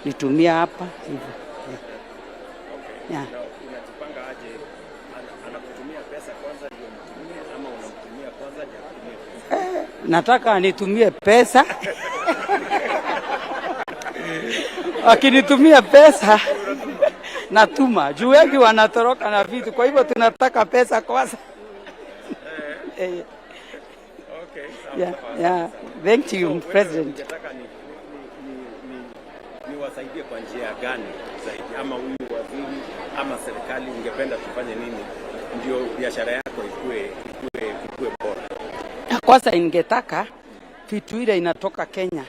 nitumia hapa hivyo. Yeah. Unajipanga aje? Anakutumia pesa kwanza ndio mtumie ama unamtumia kwanza ndio atumie pesa? Nataka nitumie pesa. Akinitumia pesa natuma. Juu wengi wanatoroka na vitu. Kwa hivyo tunataka pesa kwanza. Okay. Yeah. Thank you, President. Nataka niwasaidie kwa njia gani zaidi, ama huyu waziri ama serikali ungependa tufanye nini ndio biashara yako ikue bora? Kwanza ningetaka vitu ile inatoka Kenya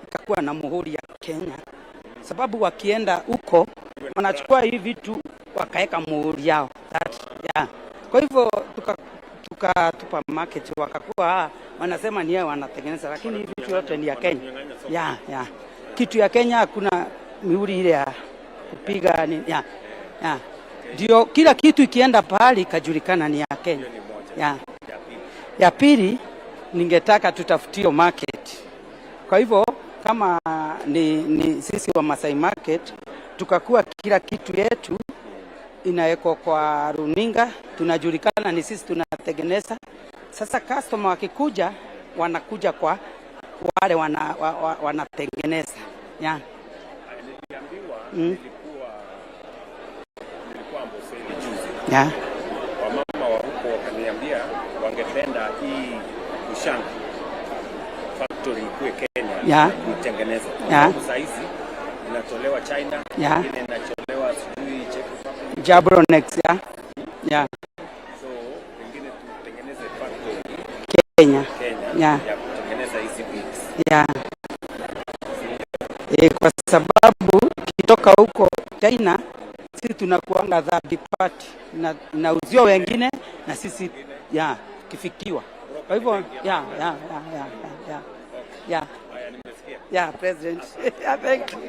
ikakuwa na muhuri ya Kenya, sababu wakienda huko wanachukua hivi vitu wakaeka muhuri yao. Yeah. Kwa hivyo tupa market wakakuwa wanasema ni yao wanatengeneza, lakini hivi vitu yote ni ya Kenya. Yeah. Kitu ya Kenya hakuna mihuri ile ya kupiga ni ndio kila kitu ikienda pahali kajulikana ni ya Kenya. Ya pili ningetaka tutafutio market. Kwa hivyo kama ni sisi wa Masai Market tukakuwa kila kitu yetu inawekwa kwa runinga, tunajulikana ni sisi tunatengeneza. Sasa customer wakikuja wanakuja kwa wale wanatengeneza. Yeah. Nilikuwa Amboseli juzi. Yeah. Wamama wa huko wakaniambia wangependa hii ushanga factory ikuwe Kenya kutengeneza. Sasa hizi inatolewa China, ingine inatolewa sijui Czech Republic. Jabronex, yeah. So ingine tutengeneze factory Kenya. Ya kutengeneza hizi beads. Yeah. Kwa sababu kitoka huko China sisi tunakuanga third party na uzio wengine na sisi kifikiwa. Kwa hivyo President. Thank you.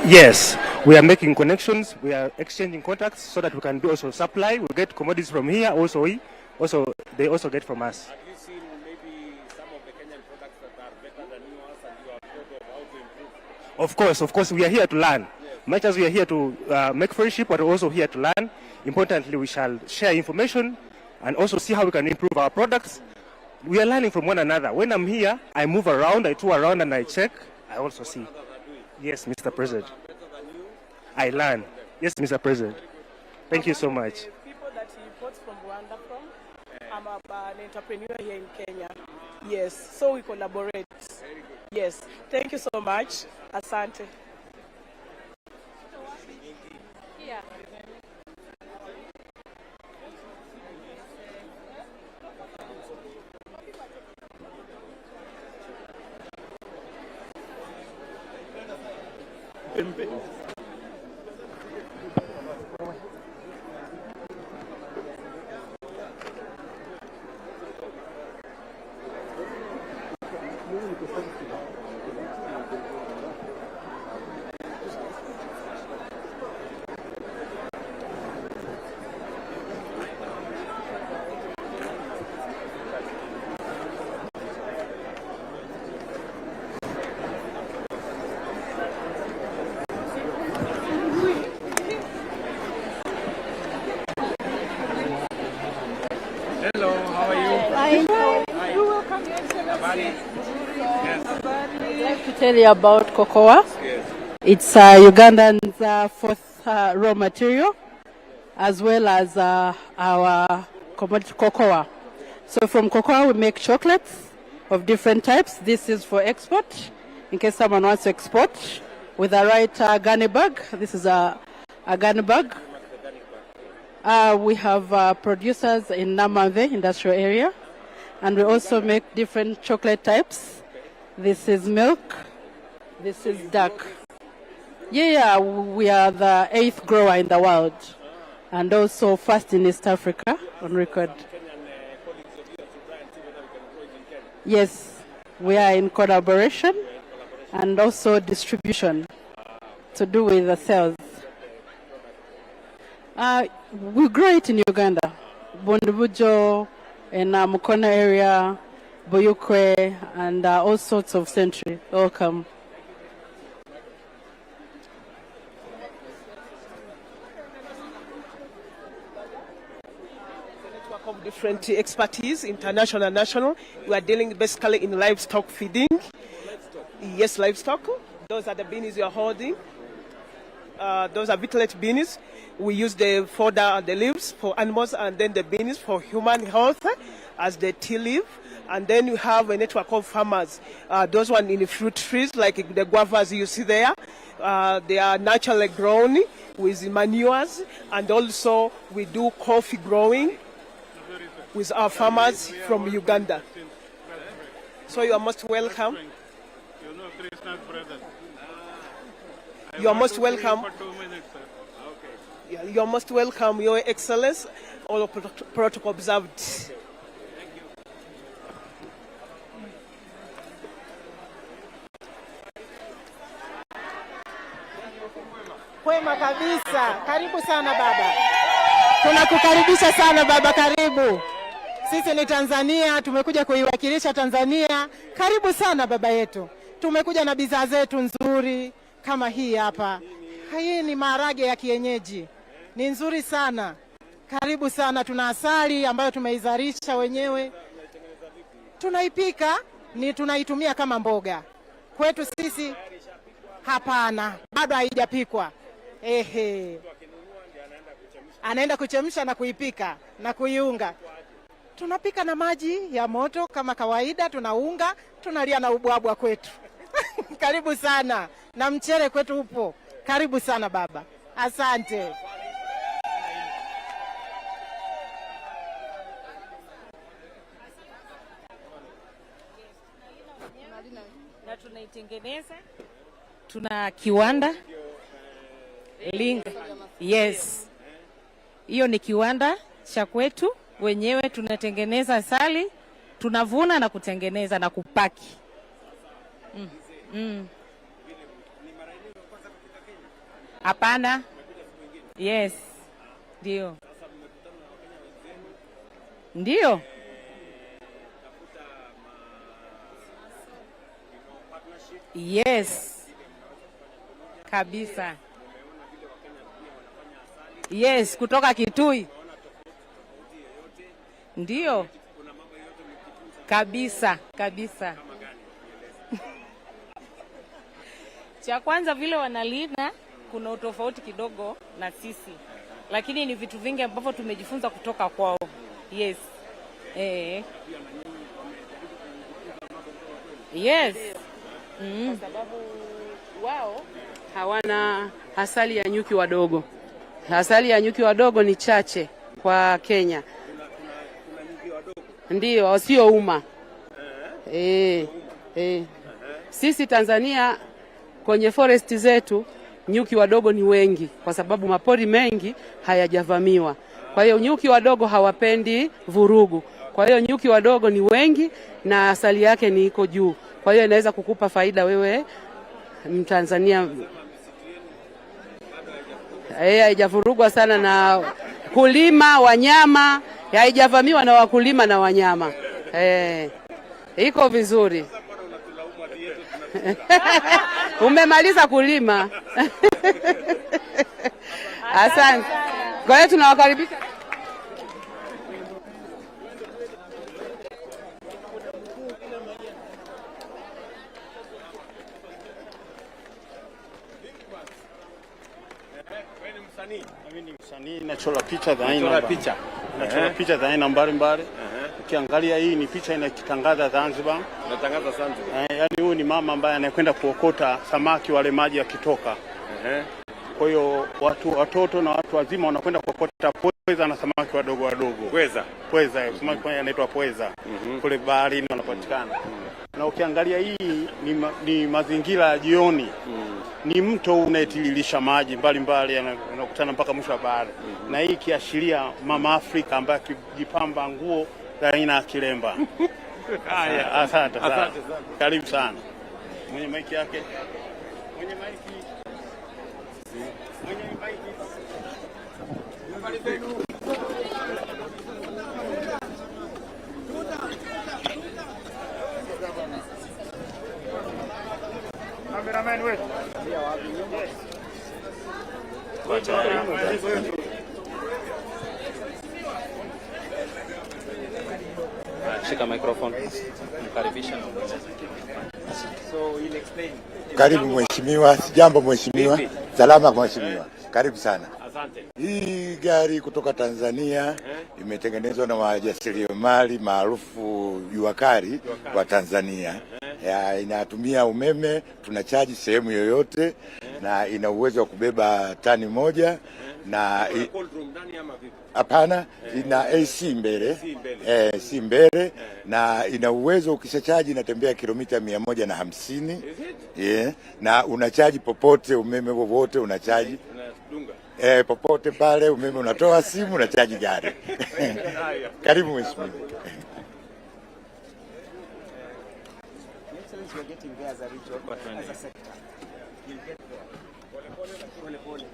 Yes, we are making connections, we are exchanging contacts so that we can do also supply. We get commodities from here, they also get from us. Have you seen maybe some of the Kenyan products that are better than yours and you are thought of how to improve? Of course, we are here to learn. Much as we are here to make friendship, but we're also here to learn. Importantly, we shall share information and also see how we can improve our products. We are learning from one another. When I'm here, I move around, I tour around and I check. I also see. Yes, Mr. President. I learn. Yes, Mr. President. Thank you so much. People that he imports from Rwanda from, I'm an entrepreneur here in Kenya. Yes, so we collaborate. Yes, thank you so much. Asante. Yeah. Hello, how are you? Hi. You're welcome. Yes. I'd like to tell you about cocoa. Yes. It's Ugandan's fourth raw material, as well as our commodity cocoa. So from cocoa we make chocolates of different types. This is for export, in case someone wants to export, with the right gunny bag. This is a gunny bag. We have producers in Namave industrial area, and we also make different chocolate types. This is milk. This is dark. Yeah, we are the 8th grower in the world, and also first in East Africa on record. Yes, We are in collaboration and also distribution to do with the sales. We grow it in Uganda, Bundubujo, in Mukona area, Boyukwe, and all sorts of century. Welcome. Of different expertise, international and national. We are dealing basically in livestock feeding. Yes, livestock. Those are the beanies you are holding. Those are vitelette beanies. We use the fodder and the leaves for animals, and then the beanies for human health as the tea leaf. And then you have a network of farmers. Those one in the fruit trees, like the guavas you see there. They are naturally grown with manures, and also we do coffee growing with our farmers from Uganda. So you are most welcome. You are most welcome. You are most welcome, Your Excellence. All protocol observed. Kwema kabisa. Karibu sana baba. Tunakukaribisha sana baba, karibu. Sisi ni Tanzania, tumekuja kuiwakilisha Tanzania. Karibu sana baba yetu. Tumekuja na bidhaa zetu nzuri kama hii hapa. Hii ni maharage ya kienyeji. Ni nzuri sana. Karibu sana. Tuna asali ambayo tumeizalisha wenyewe. Tunaipika, tunaitumia kama mboga. Kwetu sisi hapana, bado haijapikwa. Anaenda kuchemsha na kuipika na kuiunga. Tunapika na maji ya moto kama kawaida, tunaunga, tunalia na ubwabwa kwetu. Karibu sana. Na mchele kwetu upo. Karibu sana baba. Asante. Na tunaitengeneza. Tuna kiwanda Linga. Yes. Hiyo ni kiwanda cha kwetu wenyewe, tunatengeneza asali, tunavuna na kutengeneza na kupaki. Hapana. Yes. Ndio. Ndio. Yes. Kabisa. Yes, kutoka Kitui. Ndio. Kabisa, kabisa. Cha kwanza vile wanalina kuna utofauti kidogo na sisi. Lakini ni vitu vingi ambavyo tumejifunza kutoka kwao. Yes. Yes. Kwa sababu wao hawana asali ya nyuki wadogo. Asali ya nyuki wadogo ni chache kwa Kenya. Ndio, wasio uma. Sisi Tanzania kwenye forest zetu nyuki wadogo ni wengi kwa sababu mapori mengi hayajavamiwa. Kwa hiyo nyuki wadogo hawapendi vurugu. Kwa hiyo nyuki wadogo ni wengi na asali yake ni iko juu. Kwa hiyo inaweza kukupa faida wewe Mtanzania. Haijavurugwa sana na kulima wanyama, haijavamiwa na wakulima na wanyama. Iko vizuri. Umemaliza kulima. Asante. Kwa hiyo tunawakaribisha. Mimi ni msanii, nachora picha za aina picha za aina mbalimbali. Ukiangalia hii ni picha inakitangaza Zanzibar. Natangaza Zanzibar. Yaani huyu ni mama ambaye anakwenda kuokota samaki wale maji yakitoka. Kwa hiyo watoto na watu wazima wanakwenda kuokota pweza na samaki wadogo wadogo. Pweza, samaki anaitwa pweza. Kule baharini wanapatikana. Na ukiangalia hii ni mazingira ya jioni. Ni mto unayetiririsha maji mbalimbali yanakutana mpaka mwisho wa bahari. Na hii kiashiria mama Afrika ambaye akijipamba nguo za aina ya kilemba. Haya, asante sana. Karibu sana. Mwenye maiki yake. Mwenye maiki. Mwenye maiki. Cameraman wetu. Shika microphone. Mkaribisha. So he'll explain. Karibu mheshimiwa. Sijambo mheshimiwa. Salama mheshimiwa. Karibu sana. Asante. Hii gari kutoka Tanzania imetengenezwa na wajasiriamali maarufu Juakari wa Tanzania. Inatumia umeme, tunachaji sehemu yoyote na ina uwezo wa kubeba tani moja na Cold room ndani ama vipi? hapana, ina AC mbele. AC mbele na ina uwezo ukishachaji inatembea kilomita 150. Na unachaji popote, umeme wowote unachaji. Unadunga. Popote pale umeme unatoa simu unachaji gari. Karibu mheshimiwa. You're getting there as a region, as a sector. You'll get there. Pole pole.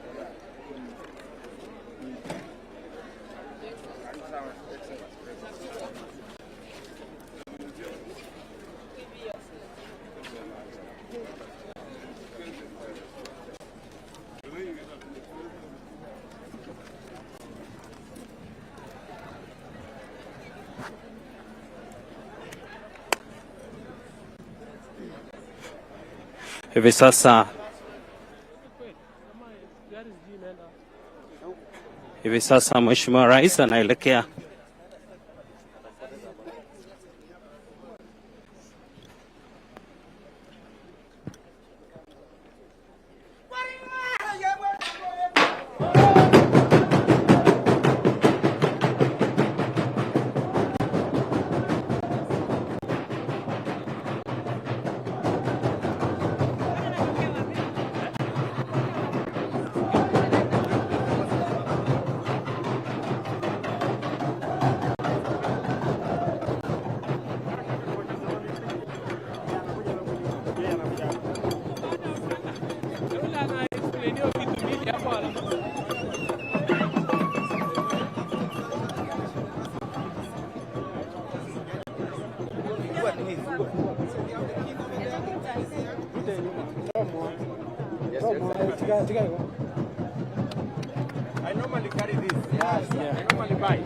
Hivi sasa Mheshimiwa Rais anaelekea I normally carry this. Yes. I normally buy.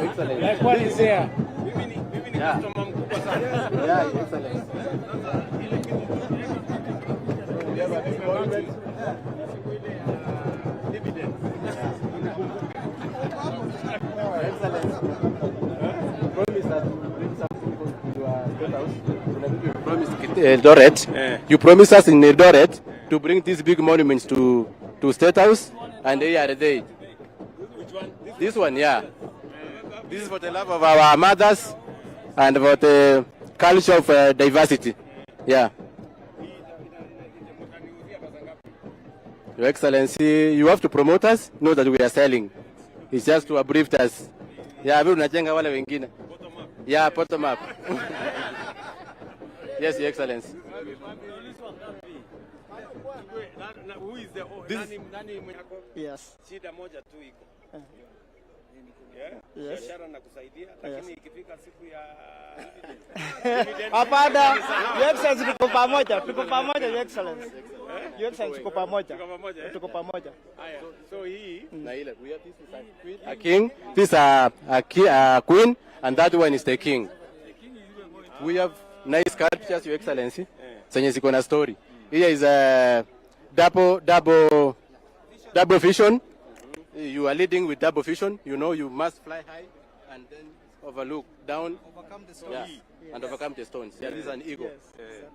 excellent. Like what is there? Mimi ni customer mkubwa sana. Excellent. Eldoret. You promised us in Eldoret to bring these big monuments to State House, and they are there. Which one? This one, yeah. This is for the love of our mothers and for the culture of diversity. Yeah. Your Excellency, you have to promote us, know that we are selling. It's just to uplift us. Yeah, we unajenga wale wengine. Yeah, bottom up. Yes, Your Excellency. Who is the nani mwako? Yes. Shida moja tu iko. Yes. Biashara na kusaidia, lakini ikifika siku ya Hapana, Your Excellency tuko pamoja, Your Excellency. Your Excellency tuko pamoja. Tuko pamoja. Haya. So hii Na ile, we have this is a king, this is a queen, and that one is the king. We have nice sculptures, Your Excellency. Zenye ziko na story. Here is a double vision. You are leading with double vision. You know you must fly high and then overlook down. overcome the stone. Yeah. And overcome the stones. Yeah, this is an eagle.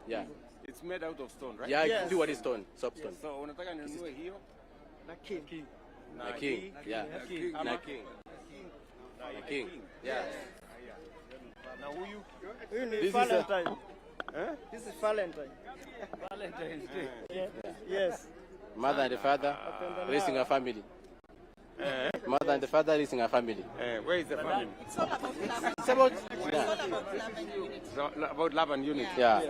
Yeah. It's made out of stone, right? Yeah, it's pure stone, soft stone. So unataka ninunue hiyo Na king. A king. Yeah. Ama king. A king. Yeah. na huyu Huyu ni This is Valentine. This is Valentine. Valentine's Day. Yes. Mother and father raising a family. Mother and the father is in a family. Where is the family? It's about About love and unity. yeah.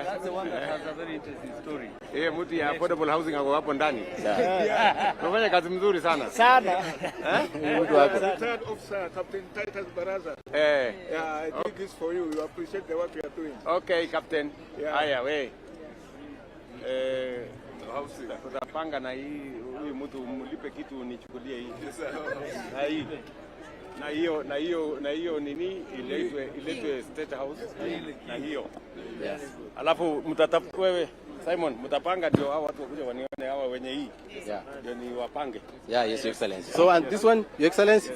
That's the one that has a very interesting story. Mtu ya affordable housing ako hapo ndani. Unafanya kazi mzuri sana. Mtu wako. Retired officer, Captain Titus Baraza. Yeah, I did this for you. You appreciate the work you are doing. Okay, Captain. Yeah. Haya we. Tutapanga na hii huyu mtu mlipe kitu nichukulie hii. Na hii. Na hiyo nini iletwe State House na hiyo. Yes. Alafu wewe Simon mtapanga ndio hao watu wakuja wanione hawa wenye hii. Yeah. Ndio ni wapange. Yeah, yes, Your Excellency. So and this one, Your Excellency.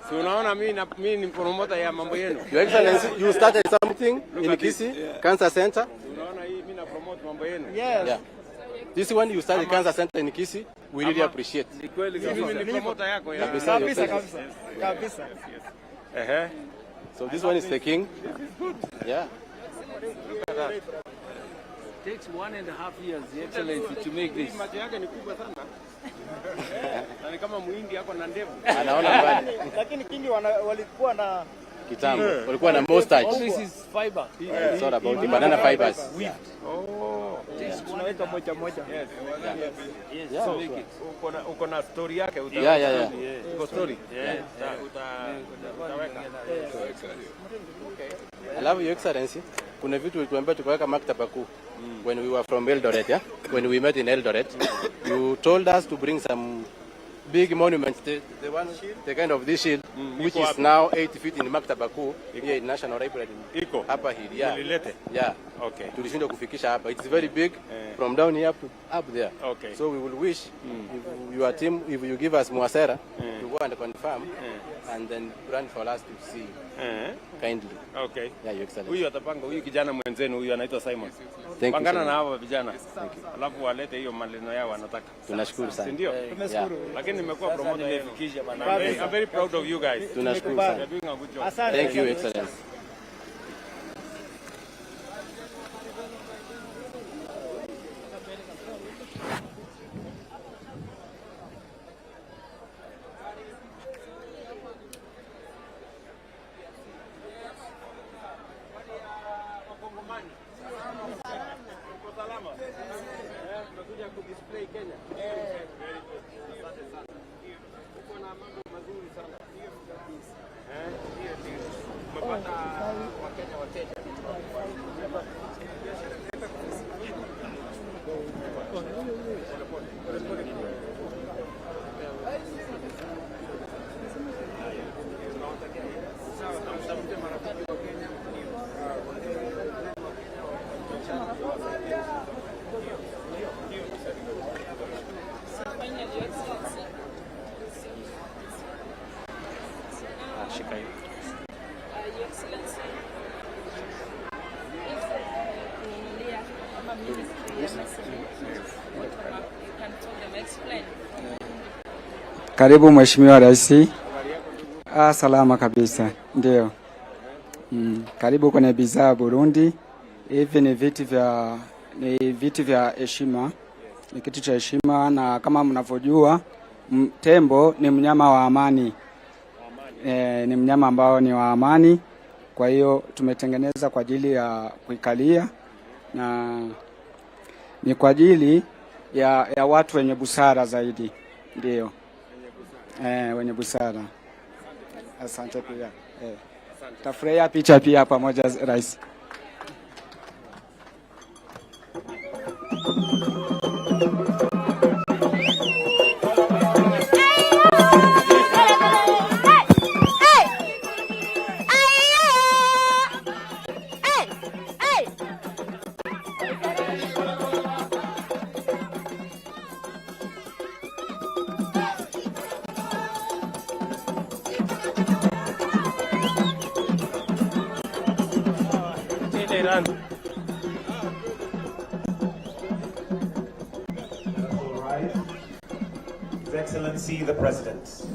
So unaona mimi ni promoter ya mambo yenu. Your Excellency, you started something in Kisii Cancer Center. Unaona hii mimi na promote mambo yenu. Yeah. This one you started Cancer Center in Kisii. We really appreciate. Ni kweli mimi ni promoter yako ya. Kabisa. So this one is the king. Yeah. It takes 1.5 years, Your Excellency, to make this. Macho yake ni kubwa sana. Na ni kama muhindi yako na ndevu. Anaona mbali. Lakini kingi walikuwa na Kitambo. Walikuwa na mustache. All this is fiber. It's all about the banana fibers. tunaweka moja. Yes, Yeah. so make it. Uko na story yake Yeah. Uko story. Utaweka. Alafu Your Excellency, kuna vitu ulituambia tukaweka maktaba kuu. When we were from Eldoret, yeah? When we met in Eldoret, you told us to bring some big monuments, the kind of this shield, which is now 8 feet in maktaba kuu here in National Library. Iko Hapa hili, yeah. Ulilete? Yeah. Okay. Tulishindwa kufikisha hapa. It's very big from down here up there. Okay. So we will wish if your team, if you give us Mwasera to go and confirm and then run for us to see kindly. Okay. Yeah, Your Excellency. Huyu atapanga, huyu kijana mwenzenu huyu anaitwa Simon. Thank Pangana you. na hawa vijana. Alafu walete hiyo maneno yao wanataka. Tunashukuru sana. Ndio? Tumeshukuru. Lakini nimekuwa promoted nifikisha bana. I'm very proud of you guys. Tunashukuru sana. You're doing a good job. Thank you, Excellency. Karibu Mheshimiwa Rais. Salama kabisa. Ndio. Karibu kwenye bidhaa Burundi. Hivi ni viti vya heshima. Ni kitu cha heshima, na kama mnavyojua tembo ni mnyama wa amani. Ni mnyama ambao ni wa amani. Kwa hiyo tumetengeneza kwa ajili ya kuikalia, na ni kwa ajili ya watu wenye busara zaidi. Ndio. Wenye busara. Asante pia. Tafurahia picha pia pamoja Rais. His Excellency the President.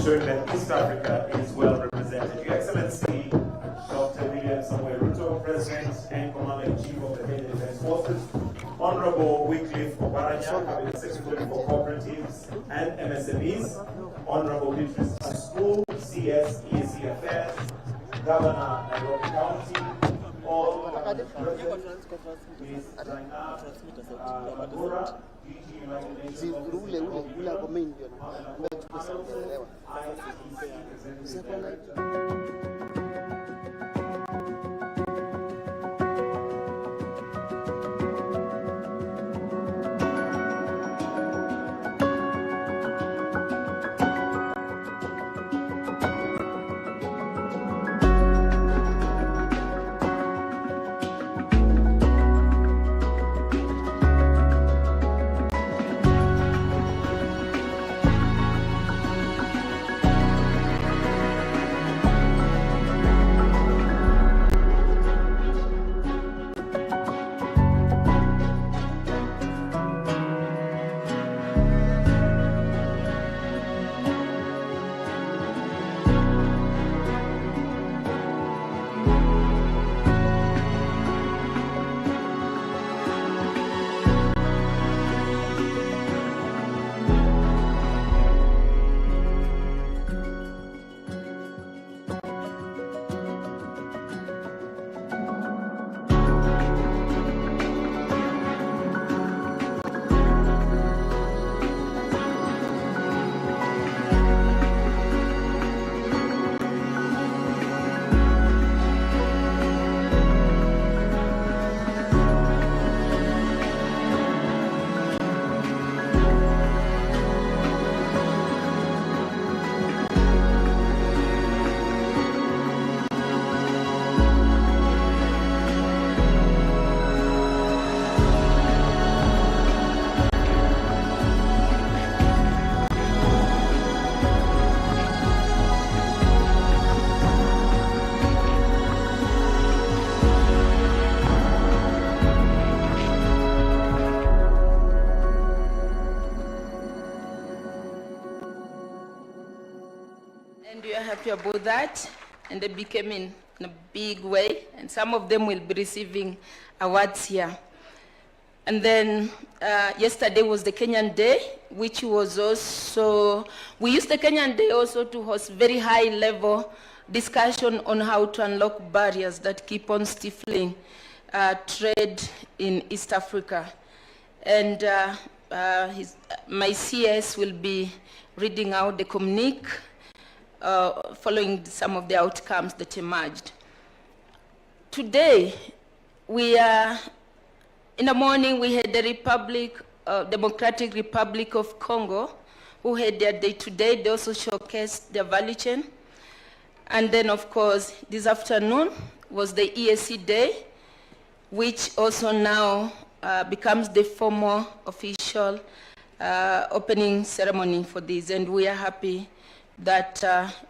ensuring that East Africa is well represented. Your Excellency, Dr. William Samuel Ruto, President and Commander-in-Chief of the Kenya Defense Forces, Honorable Wycliffe Oparanya, Cabinet Secretary for Cooperatives and MSMEs, Honorable Beatrice School, CS EAC Affairs, Governor Nairobi County, all present, Ms. Zainab Magura, DG United Nations And we are happy about that, and they became in a big way, and some of them will be receiving awards here. And then yesterday was the Kenyan Day, which was also, we used the Kenyan Day also to host very high level discussion on how to unlock barriers that keep on stifling trade in East Africa. And my CS will be reading out the communique following some of the outcomes that emerged. Today, in the morning, we had the Democratic Republic of Congo, who had their day today. They also showcased their value chain. And then, of course, this afternoon was the EAC Day, which also now becomes the formal official opening ceremony for this. And we are happy that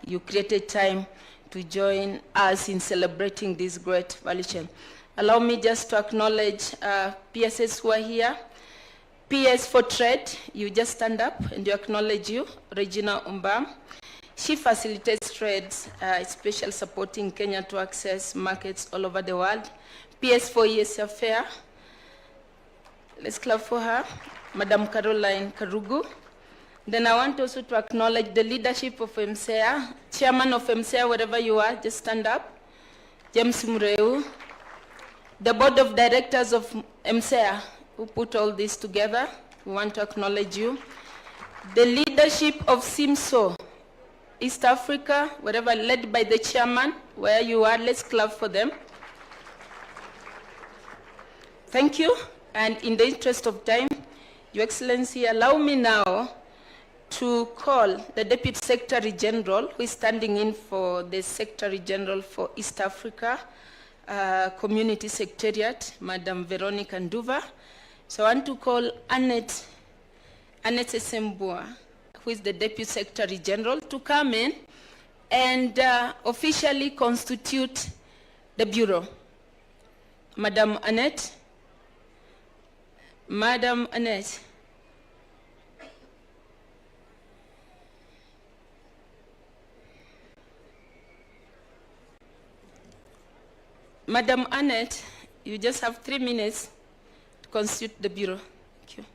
you created time to join us in celebrating this great value chain. Allow me just to acknowledge PSS who are here. PS for Trade, you just stand up and you acknowledge you, Regina Umbam. She facilitates trades, especially supporting Kenya to access markets all over the world. PS for EAC Affair, let's clap for her, Madam Caroline Karugu. Then I want also to acknowledge the leadership of MCA, Chairman of MCA, wherever you are, just stand up, James Mureu. The Board of Directors of MCA, who put all this together, we want to acknowledge you. The leadership of SIMSO, East Africa, wherever, led by the chairman, where you are, let's clap for them. Thank you, and in the interest of time, Your Excellency, allow me now to call the Deputy Secretary General, who is standing in for the Secretary General for East Africa, Community Secretariat, Madam Veronica Nduva. So I want to call Annette Sembua, who is the Deputy Secretary General, to come in and officially constitute the Bureau. Madam Annette. Madam Annette. Madam Annette, you just have 3 minutes to constitute the Bureau. Thank you.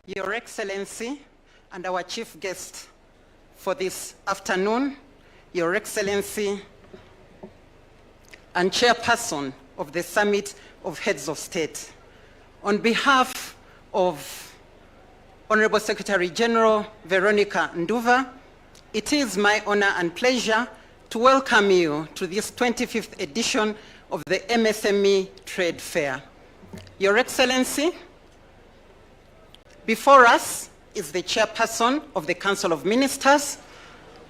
Your Excellency and our chief guest for this afternoon, Your Excellency and Chairperson of the Summit of Heads of State, on behalf of Honorable Secretary General Veronica Nduva, it is my honor and pleasure to welcome you to this 25th edition of the MSME Trade Fair. Your Excellency, before us is the chairperson of the Council of Ministers.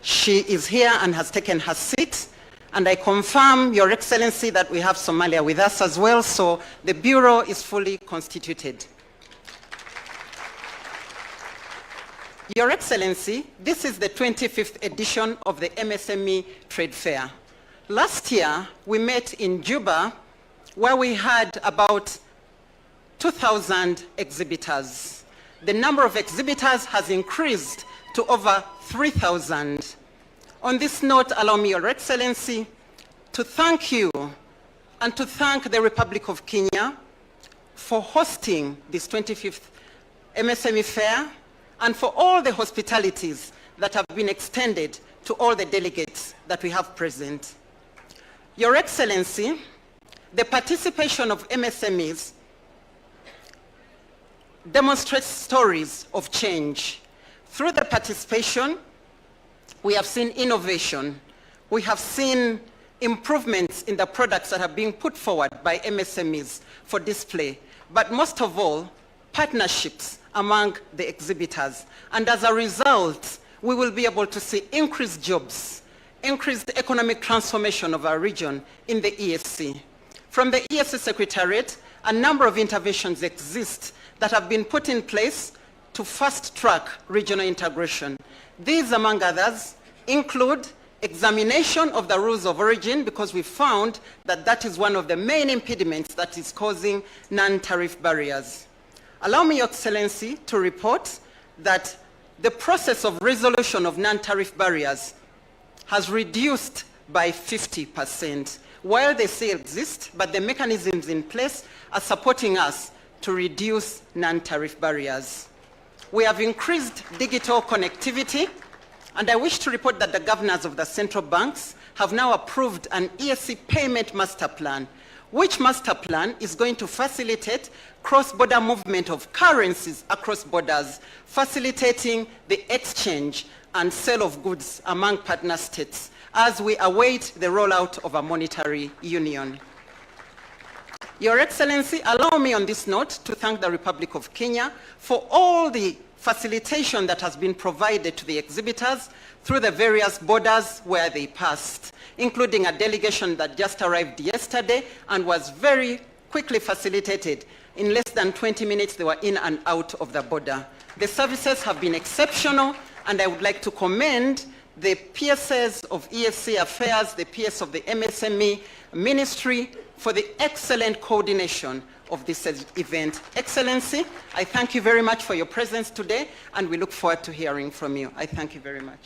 She is here and has taken her seat. And I confirm, Your Excellency, that we have Somalia with us as well, so the Bureau is fully constituted. Your Excellency, this is the 25th edition of the MSME Trade Fair. Last year, we met in Juba, where we had about 2,000 exhibitors. The number of exhibitors has increased to over 3,000. On this note, allow me, Your Excellency, to thank you and to thank the Republic of Kenya for hosting this 25th MSME Fair and for all the hospitalities that have been extended to all the delegates that we have present. Your Excellency, the participation of MSMEs demonstrates stories of change. Through the participation, we have seen innovation. We have seen improvements in the products that are being put forward by MSMEs for display. But most of all, partnerships among the exhibitors. And as a result, we will be able to see increased jobs, increased economic transformation of our region in the EAC. From the EAC Secretariat, a number of interventions exist that have been put in place to fast-track regional integration. These, among others, include examination of the rules of origin, because we found that that is one of the main impediments that is causing non-tariff barriers. Allow me, Your Excellency, to report that the process of resolution of non-tariff barriers has reduced by 50%. While they still exist, but the mechanisms in place are supporting us to reduce non-tariff barriers. We have increased digital connectivity, and I wish to report that the governors of the central banks have now approved an EAC payment master plan, which master plan is going to facilitate cross-border movement of currencies across borders, facilitating the exchange and sale of goods among partner states as we await the rollout of a monetary union. Your Excellency, allow me on this note to thank the Republic of Kenya for all the facilitation that has been provided to the exhibitors through the various borders where they passed, including a delegation that just arrived yesterday and was very quickly facilitated. In less than 20 minutes, they were in and out of the border. The services have been exceptional, and I would like to commend the PSs of EAC Affairs, the PS of the MSME Ministry, for the excellent coordination of this event. Excellency, I thank you very much for your presence today, and we look forward to hearing from you. I thank you very much.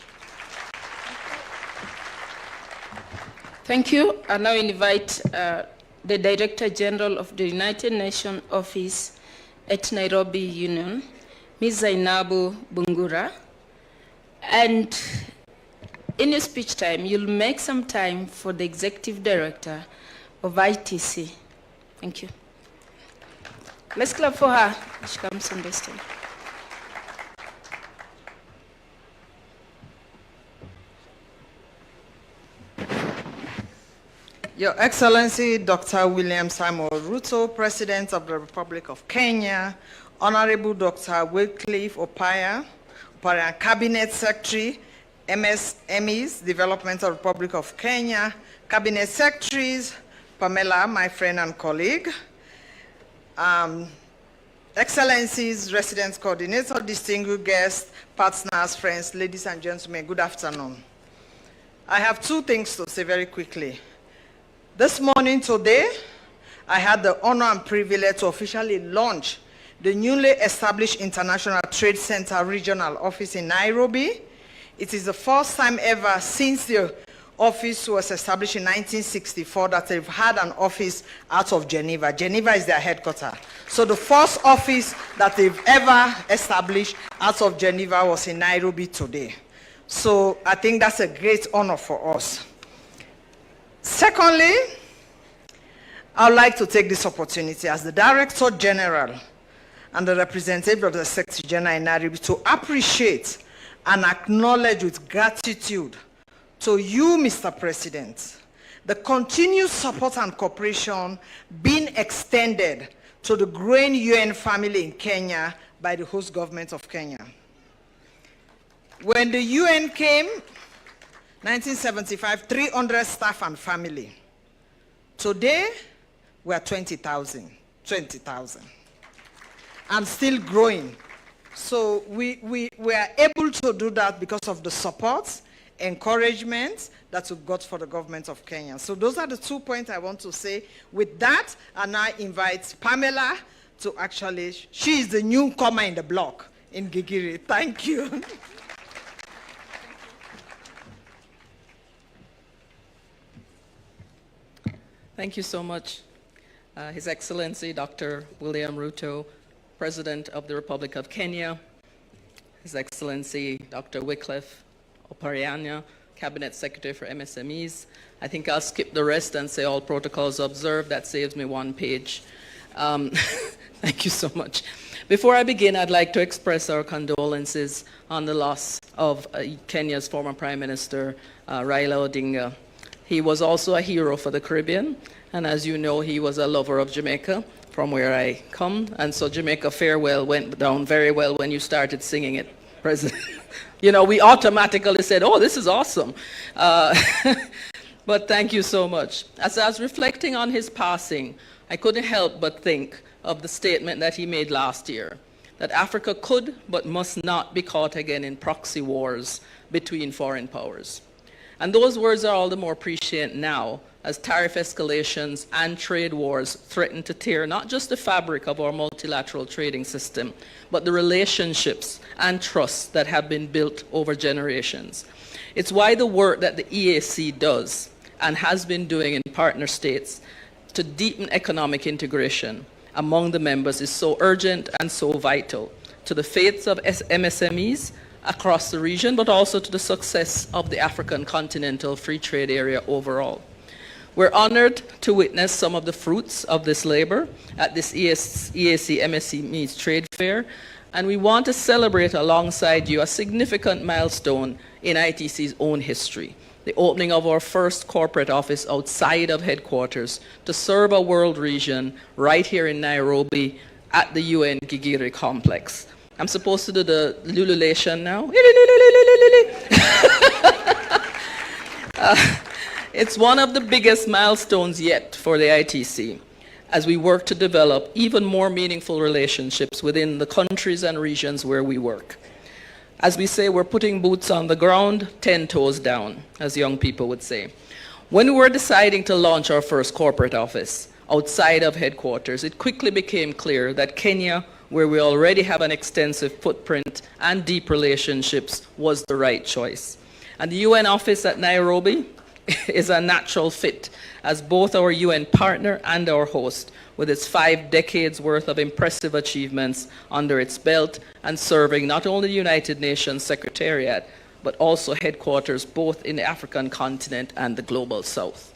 Thank you. I now invite the Director General of the United Nations Office at Nairobi Union, Ms. Zainabu Bungura. And in your speech time, you'll make some time for the Executive Director of ITC. Thank you. Let's clap for her. She comes on the stage. Your Excellency, Dr. William Samuel Ruto, President of the Republic of Kenya, Honorable Dr. Wycliffe Opaya, Cabinet Secretary, MSMEs, Development of the Republic of Kenya, Cabinet Secretaries, Pamela, my friend and colleague, Excellencies, Residence Coordinator, distinguished guests, partners, friends, ladies and gentlemen, good afternoon. I have two things to say very quickly. This morning, today, I had the honor and privilege to officially launch the newly established International Trade Center Regional Office in Nairobi. It is the first time ever since the office was established in 1964 that they've had an office out of Geneva. Geneva is their headquarters. So the first office that they've ever established out of Geneva was in Nairobi today. So I think that's a great honor for us. Secondly, I would like to take this opportunity as the Director General and the representative of the Secretary General in Nairobi to appreciate and acknowledge with gratitude to you, Mr. President, the continued support and cooperation being extended to the growing UN family in Kenya by the host government of Kenya. When the UN came, 1975, 300 staff and family. Today, we are 20,000, and still growing. So we are able to do that because of the support, encouragement that we've got for the government of Kenya. So those are the 2 points I want to say. With that, and I invite Pamela to actually, she is the newcomer in the block in Gigiri. Thank you. Thank you so much. His Excellency Dr. William Ruto, President of the Republic of Kenya, His Excellency Dr. Wycliffe Oparanya, Cabinet Secretary for MSMEs. I think I'll skip the rest and say all protocols observed. That saves me one page. Thank you so much. Before I begin, I'd like to express our condolences on the loss of Kenya's former Prime Minister, Raila Odinga. He was also a hero for the Caribbean, and as you know, he was a lover of Jamaica, from where I come, and so Jamaica Farewell went down very well when you started singing it, President. You know, we automatically said, oh, this is awesome. But thank you so much. As I was reflecting on his passing, I couldn't help but think of the statement that he made last year, that Africa could but must not be caught again in proxy wars between foreign powers. And those words are all the more prescient now as tariff escalations and trade wars threaten to tear not just the fabric of our multilateral trading system, but the relationships and trusts that have been built over generations. It's why the work that the EAC does and has been doing in partner states to deepen economic integration among the members is so urgent and so vital to the fates of MSMEs across the region, but also to the success of the African continental free trade area overall. We're honored to witness some of the fruits of this labor at this EAC MSMEs trade fair, and we want to celebrate alongside you a significant milestone in ITC's own history, the opening of our first corporate office outside of headquarters to serve a world region right here in Nairobi at the UN Gigiri complex. I'm supposed to do the lululation now. It's one of the biggest milestones yet for the ITC as we work to develop even more meaningful relationships within the countries and regions where we work. As we say, we're putting boots on the ground, 10 toes down, as young people would say. When we were deciding to launch our first corporate office outside of headquarters, it quickly became clear that Kenya, where we already have an extensive footprint and deep relationships, was the right choice. And the UN office at Nairobi is a natural fit as both our UN partner and our host, with its 5 decades worth of impressive achievements under its belt and serving not only the United Nations Secretariat, but also headquarters both in the African continent and the global south.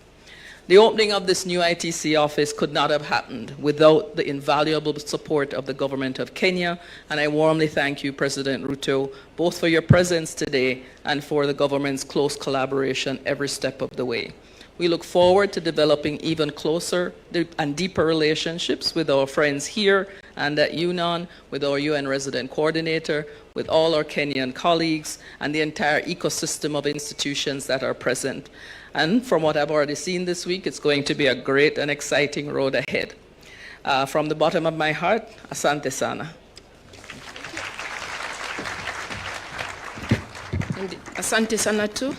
The opening of this new ITC office could not have happened without the invaluable support of the government of Kenya, and I warmly thank you, President Ruto, both for your presence today and for the government's close collaboration every step of the way. We look forward to developing even closer and deeper relationships with our friends here and at UNON, with our UN resident coordinator, with all our Kenyan colleagues, and the entire ecosystem of institutions that are present. And from what I've already seen this week, it's going to be a great and exciting road ahead. From the bottom of my heart, asante sana. And asante sana too.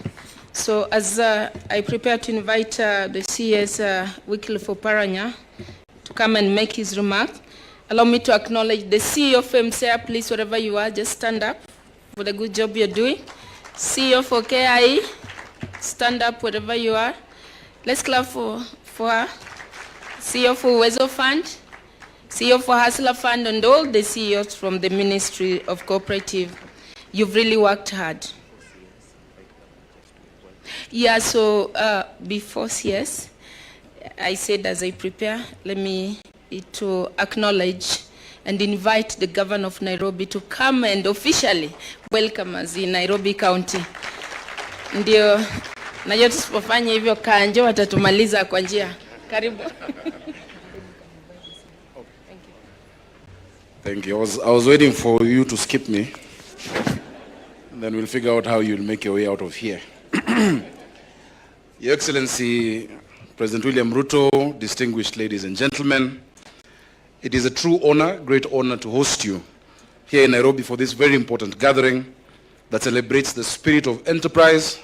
So as I prepare to invite the CS Wycliffe Oparanya to come and make his remark, allow me to acknowledge the CEO of MCA. Please, wherever you are, just stand up for the good job you're doing. CEO for KIE, stand up wherever you are. Let's clap for her. CEO for Uwezo Fund, CEO for Hustler Fund, and all the CEOs from the Ministry of Cooperative. You've really worked hard. Yeah, so before CS, I said as I prepare, let me to acknowledge and invite the governor of Nairobi to come and officially welcome us in Nairobi County. Ndio, najua tusipofanya hivyo Kanjo watatumaliza kwa njia. Karibu. Thank you. I was waiting for you to skip me. And then we'll figure out how you'll make your way out of here. Your Excellency, President William Ruto, distinguished ladies and gentlemen, it is a true honor, great honor to host you here in Nairobi for this very important gathering that celebrates the spirit of enterprise,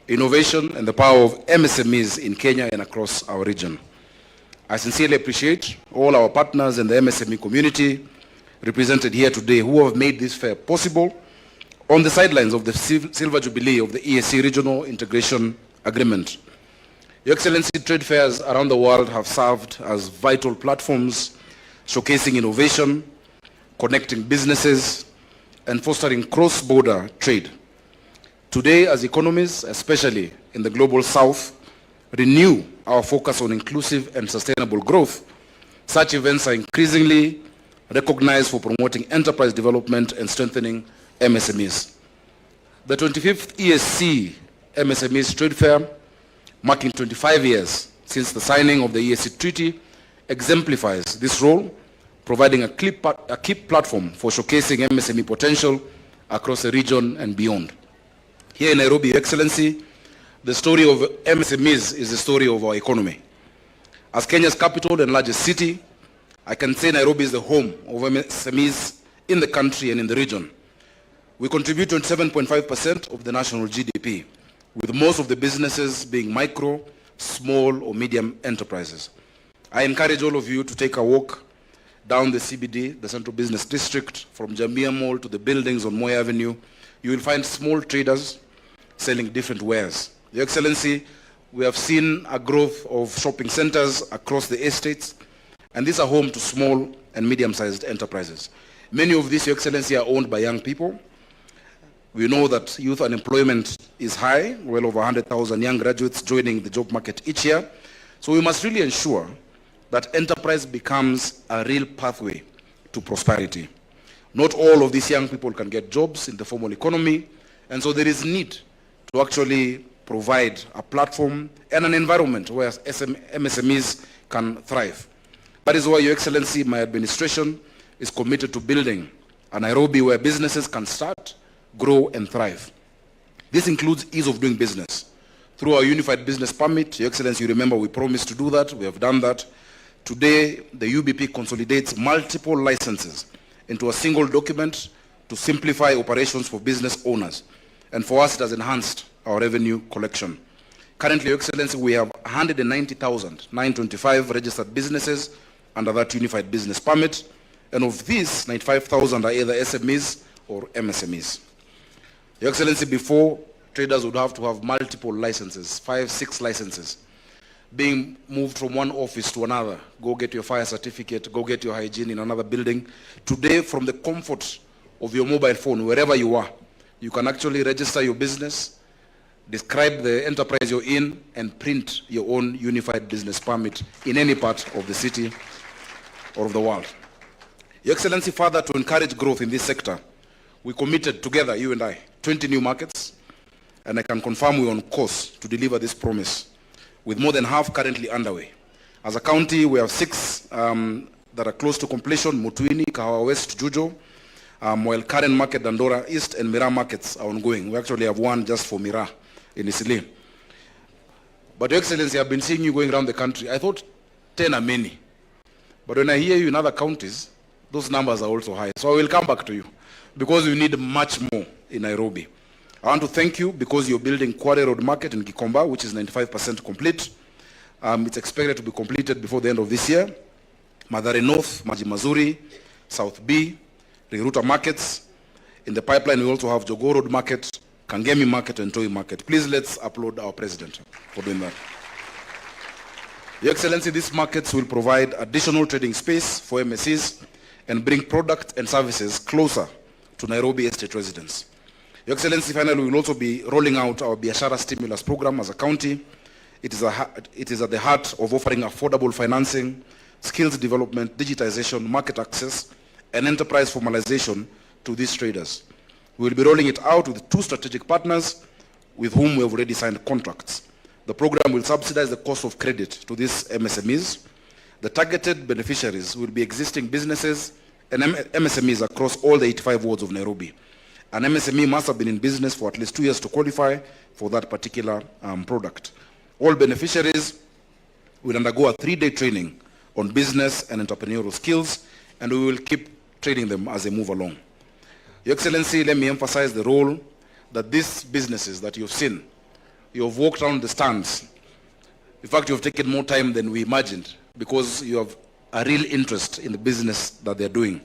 innovation, and the power of MSMEs in Kenya and across our region. I sincerely appreciate all our partners in the MSME community represented here today who have made this fair possible on the sidelines of the Silver Jubilee of the EAC Regional Integration Agreement. Your Excellency, trade fairs around the world have served as vital platforms showcasing innovation, connecting businesses, and fostering cross-border trade. Today, as economies, especially in the global south, renew our focus on inclusive and sustainable growth, such events are increasingly recognized for promoting enterprise development and strengthening MSMEs. The 25th EAC MSMEs Trade Fair, marking 25 years since the signing of the EAC Treaty, exemplifies this role, providing a key platform for showcasing MSME potential across the region and beyond. Here in Nairobi, Your Excellency, the story of MSMEs is the story of our economy. As Kenya's capital and largest city, I can say Nairobi is the home of MSMEs in the country and in the region. We contribute 27.5% of the national GDP, with most of the businesses being micro, small, or medium enterprises. I encourage all of you to take a walk down the CBD, the Central Business District, from Jamia Mall to the buildings on Moi Avenue. You will find small traders selling different wares. Your Excellency, we have seen a growth of shopping centers across the estates, and these are home to small and medium-sized enterprises. Many of these, Your Excellency, are owned by young people. We know that youth unemployment is high, well over 100,000 young graduates joining the job market each year. So we must really ensure that enterprise becomes a real pathway to prosperity. Not all of these young people can get jobs in the formal economy, and so there is need to actually provide a platform and an environment where MSMEs can thrive. That is why, Your Excellency, my administration is committed to building a Nairobi where businesses can start, grow, and thrive. This includes ease of doing business. Through our Unified Business Permit, Your Excellency, you remember we promised to do that. We have done that. Today, the UBP consolidates multiple licenses into a single document to simplify operations for business owners. And for us, it has enhanced our revenue collection. Currently, Your Excellency, we have 190,925 registered businesses under that Unified Business Permit. And of these, 95,000 are either SMEs or MSMEs. Your Excellency, before, traders would have to have multiple licenses, 5, 6 licenses, being moved from one office to another. Go get your fire certificate, go get your hygiene in another building. Today, from the comfort of your mobile phone, wherever you are, you can actually register your business, describe the enterprise you're in, and print your own Unified Business Permit in any part of the city or of the world. Your Excellency, further to encourage growth in this sector, we committed together, you and I, 20 new markets, and I can confirm we're on course to deliver this promise, with more than half currently underway. As a county, we have 6 that are close to completion: Mutuini, Kahawa West, Jujo, while Karen Market, Dandora East, and Mira markets are ongoing. We actually have one just for Mira in Isili. But Your Excellency, I've been seeing you going around the country. I thought 10 are many. But when I hear you in other counties, those numbers are also high. So I will come back to you, because we need much more in Nairobi. I want to thank you because you're building Quarry Road Market in Gikomba, which is 95% complete. It's expected to be completed before the end of this year. Mathare North, Maji Mazuri, South B, Ruto markets. In the pipeline, we also have Jogoo Road Market, Kangemi Market, and Toi Market. Please let's applaud our president for doing that. Your Excellency, these markets will provide additional trading space for MSEs and bring product and services closer to Nairobi estate residents. Your Excellency, finally, we will also be rolling out our Biashara Stimulus Program as a county. It is at the heart of offering affordable financing, skills development, digitization, market access, and enterprise formalization to these traders. We will be rolling it out with 2 strategic partners with whom we have already signed contracts. The program will subsidize the cost of credit to these MSMEs. The targeted beneficiaries will be existing businesses and MSMEs across all the 85 wards of Nairobi. An MSME must have been in business for at least 2 years to qualify for that particular product. All beneficiaries will undergo a 3-day training on business and entrepreneurial skills, and we will keep training them as they move along. Your Excellency, let me emphasize the role that these businesses that you've seen, you have walked around the stands. In fact, you have taken more time than we imagined because you have a real interest in the business that they're doing.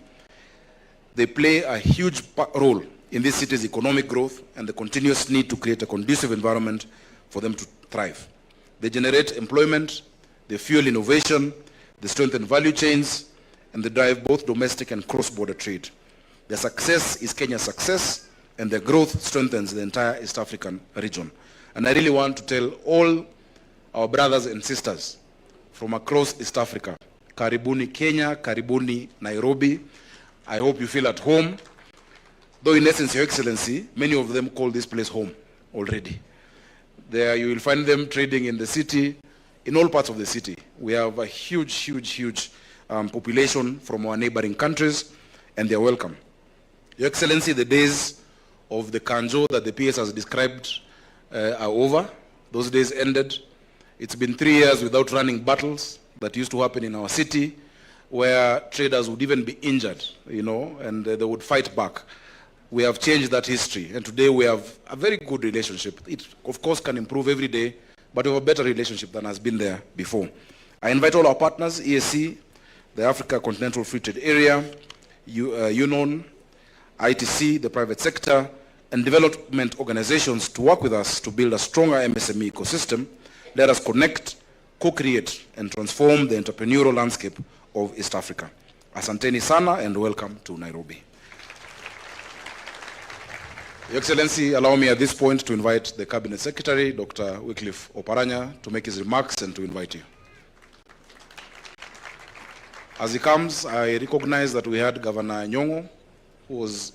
They play a huge role in this city's economic growth and the continuous need to create a conducive environment for them to thrive. They generate employment, they fuel innovation, they strengthen value chains, and they drive both domestic and cross-border trade. Their success is Kenya's success, and their growth strengthens the entire East African region. And I really want to tell all our brothers and sisters from across East Africa, karibuni Kenya, karibuni Nairobi. I hope you feel at home. Though in essence, Your Excellency, many of them call this place home already. There you will find them trading in the city, in all parts of the city. We have a huge population from our neighboring countries, and they're welcome. Your Excellency, the days of the kanjo that the PS has described are over. Those days ended. It's been 3 years without running battles that used to happen in our city, where traders would even be injured, and they would fight back. We have changed that history, and today we have a very good relationship. It, of course, can improve every day, but we have a better relationship than has been there before. I invite all our partners, EAC, the Africa Continental Free Trade Area, UNON, ITC, the private sector, and development organizations to work with us to build a stronger MSME ecosystem. Let us connect, co-create, and transform the entrepreneurial landscape of East Africa. Asanteni sana, and welcome to Nairobi. Your Excellency, allow me at this point to invite the Cabinet Secretary, Dr. Wycliffe Oparanya, to make his remarks and to invite you. As he comes, I recognize that we had Governor Nyong'o, who was,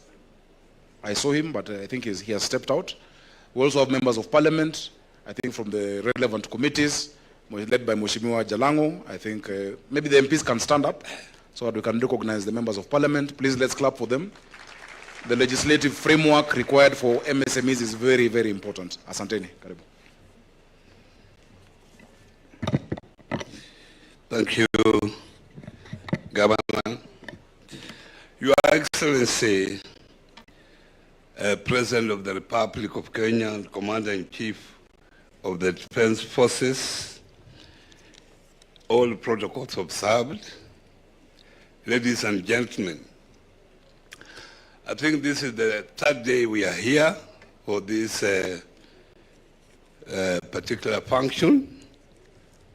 I saw him, but I think he has stepped out. We also have members of parliament, I think from the relevant committees, led by Mheshimiwa Jalango. I think maybe the MPs can stand up so that we can recognize the members of parliament. Please, let's clap for them. The legislative framework required for MSMEs is very, very important. Asanteni. Karibu. Thank you, Governor. Your Excellency, President of the Republic of Kenya and Commander-in-Chief of the Defense Forces, all protocols observed, ladies and gentlemen, I think this is the 3rd day we are here for this particular function.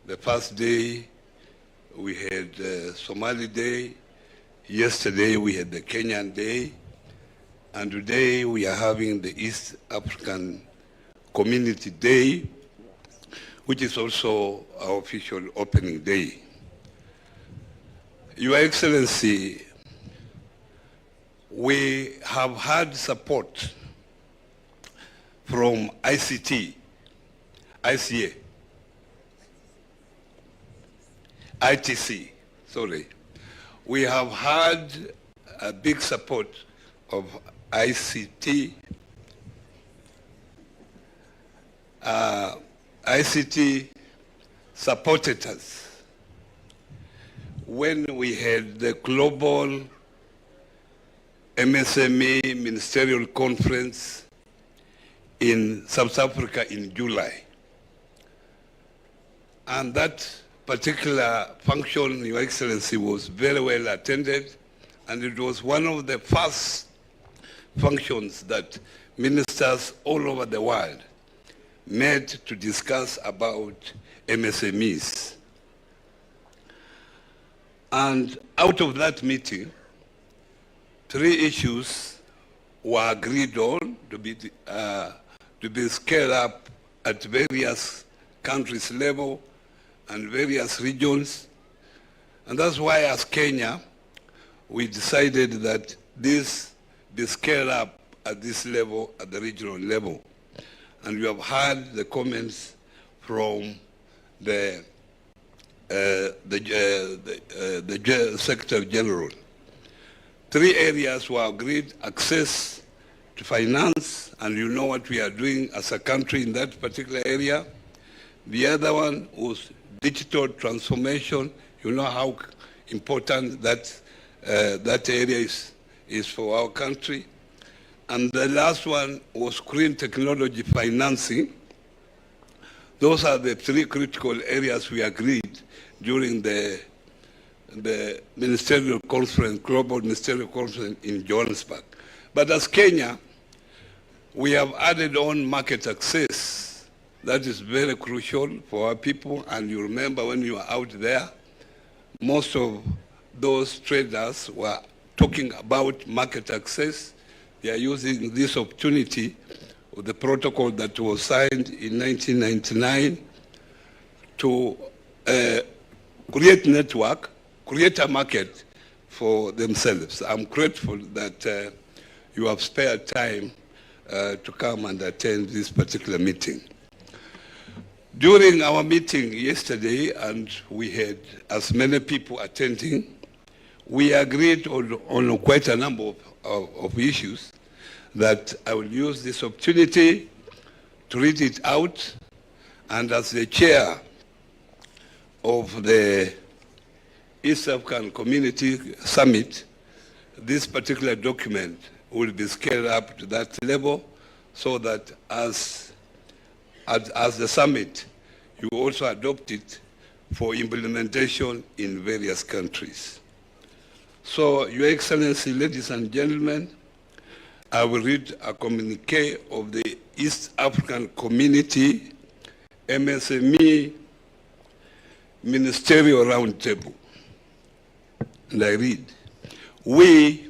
The first day we had Somali Day, yesterday we had the Kenyan Day, and today we are having the East African Community Day, which is also our official opening day. Your Excellency, we have had support from ICA. ITC, sorry. We have had a big support of ICT. ICT supported us when we had the global MSME Ministerial Conference in South Africa in July. And that particular function, Your Excellency, was very well attended, and it was one of the first functions that ministers all over the world met to discuss about MSMEs. And out of that meeting, 3 issues were agreed on to be scaled up at various countries level and various regions. And that's why, as Kenya, we decided that this be scaled up at this level, at the regional level. And you have heard the comments from the Secretary General. 3 areas were agreed: access to finance, and you know what we are doing as a country in that particular area. The other one was digital transformation. You know how important that area is for our country. And the last one was green technology financing. Those are the 3 critical areas we agreed during the ministerial conference, global ministerial conference in Johannesburg. But as Kenya, we have added on market access. That is very crucial for our people. And you remember when you were out there, most of those traders were talking about market access. They are using this opportunity of the protocol that was signed in 1999 to create network, create a market for themselves. I'm grateful that you have spared time to come and attend this particular meeting. During our meeting yesterday, and we had as many people attending, we agreed on quite a number of issues that I will use this opportunity to read it out. And as the chair of the East African Community Summit, this particular document will be scaled up to that level, so that as the summit, you also adopt it for implementation in various countries. So, Your Excellency, ladies and gentlemen, I will read a communique of the East African Community MSME Ministerial Roundtable. And I read, we,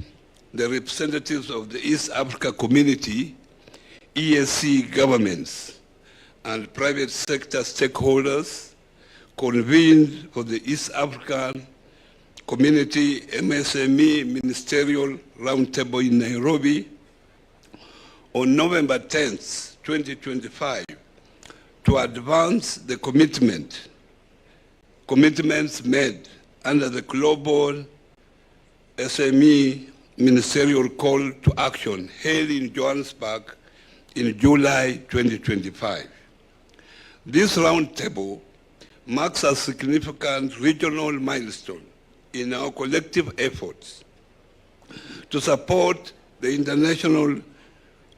the representatives of the East Africa Community, EAC governments, and private sector stakeholders, convened for the East African Community MSME Ministerial Roundtable in Nairobi on November 10th, 2025, to advance the commitments made under the Global SME Ministerial Call to Action held in Johannesburg in July 2025. This roundtable marks a significant regional milestone in our collective efforts to support the international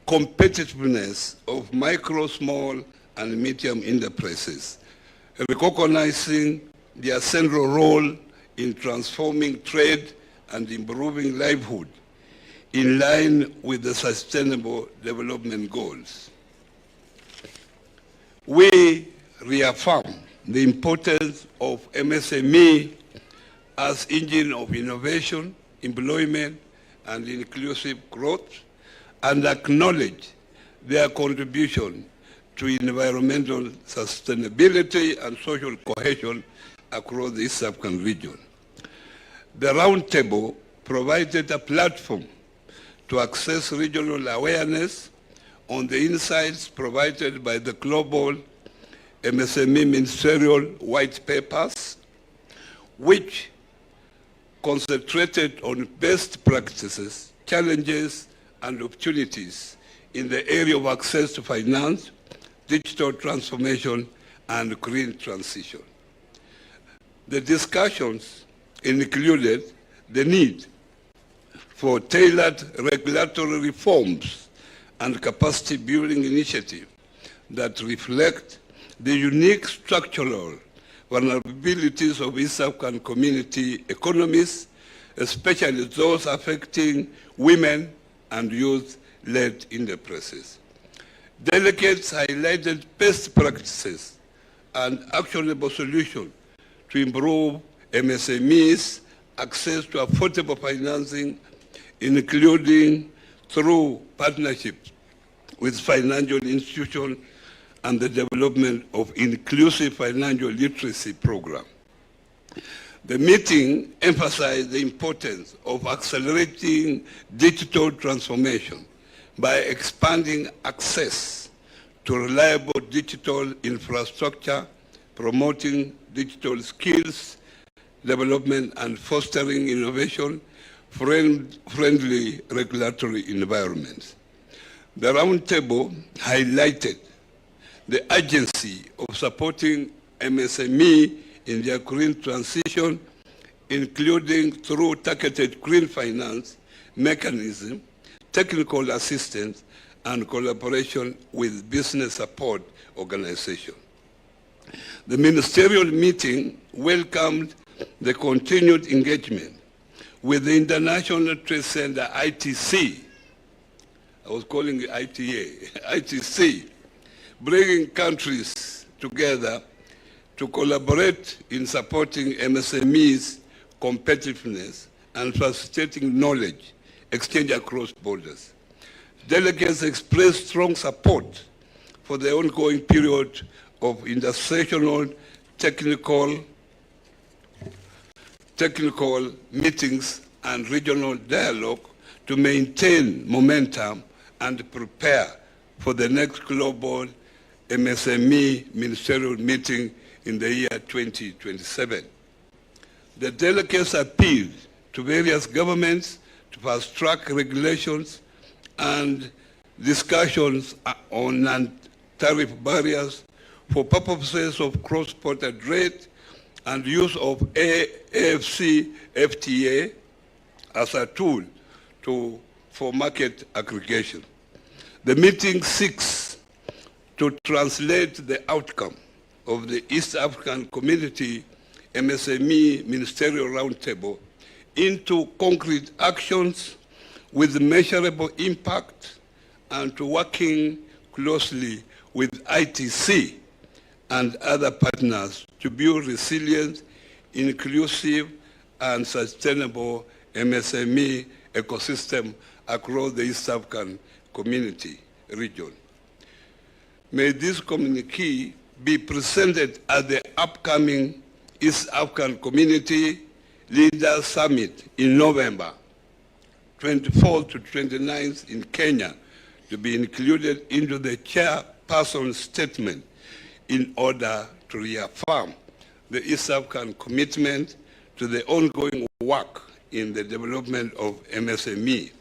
competitiveness of micro, small, and medium enterprises, recognizing their central role in transforming trade and improving livelihood in line with the Sustainable Development Goals. We reaffirm the importance of MSME as engine of innovation, employment, and inclusive growth, and acknowledge their contribution to environmental sustainability and social cohesion across the East African region. The roundtable provided a platform to access regional awareness on the insights provided by the Global MSME Ministerial White Papers, which concentrated on best practices, challenges, and opportunities in the area of access to finance, digital transformation, and green transition. The discussions included the need for tailored regulatory reforms and capacity building initiatives that reflect the unique structural vulnerabilities of East African community economies, especially those affecting women and youth-led enterprises. Delegates highlighted best practices and actionable solutions to improve MSMEs' access to affordable financing, including through partnerships with financial institutions and the development of inclusive financial literacy program. The meeting emphasized the importance of accelerating digital transformation by expanding access to reliable digital infrastructure, promoting digital skills development, and fostering innovation, friendly regulatory environments. The roundtable highlighted the urgency of supporting MSME in their green transition, including through targeted green finance mechanism, technical assistance, and collaboration with business support organizations. The ministerial meeting welcomed the continued engagement with the International Trade Center, ITC, I was calling it ITA, ITC, bringing countries together to collaborate in supporting MSMEs' competitiveness and facilitating knowledge exchange across borders. Delegates expressed strong support for the ongoing period of intersectional technical meetings and regional dialogue to maintain momentum and prepare for the next global MSME ministerial meeting in the year 2027. The delegates appealed to various governments to fast-track regulations and discussions on non-tariff barriers for purposes of cross-border trade and use of AFCFTA as a tool for market aggregation. The meeting seeks to translate the outcome of the East African Community MSME Ministerial Roundtable into concrete actions with measurable impact, and to working closely with ITC and other partners to build resilient, inclusive, and sustainable MSME ecosystem across the East African Community region. May this communique be presented at the upcoming East African Community Leaders Summit in November 24th to 29th in Kenya, to be included into the chairperson's statement in order to reaffirm the East African commitment to the ongoing work in the development of MSME.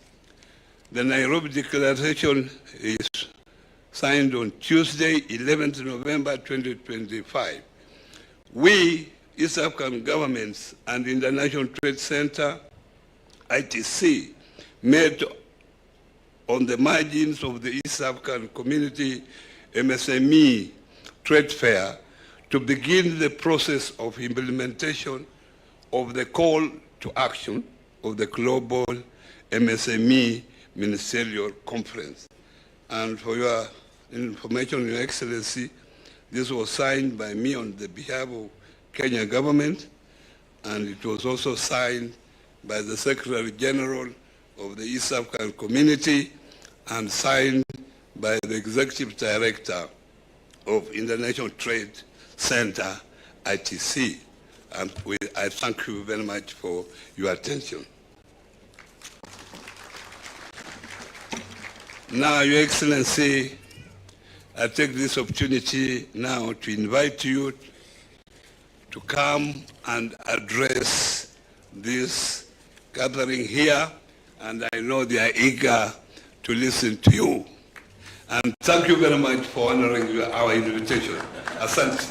The Nairobi Declaration is signed on Tuesday, 11th November 2025. We, East African governments and the International Trade Center, ITC, met on the margins of the East African Community MSME Trade Fair to begin the process of implementation of the call to action of the Global MSME Ministerial Conference. And for your information, Your Excellency, this was signed by me on the behalf of Kenya government, and it was also signed by the Secretary General of the East African Community and signed by the Executive Director of International Trade Center, ITC. And I thank you very much for your attention. Now, Your Excellency, I take this opportunity now to invite you to come and address this gathering here, and I know they are eager to listen to you. And thank you very much for honoring our invitation. Asante.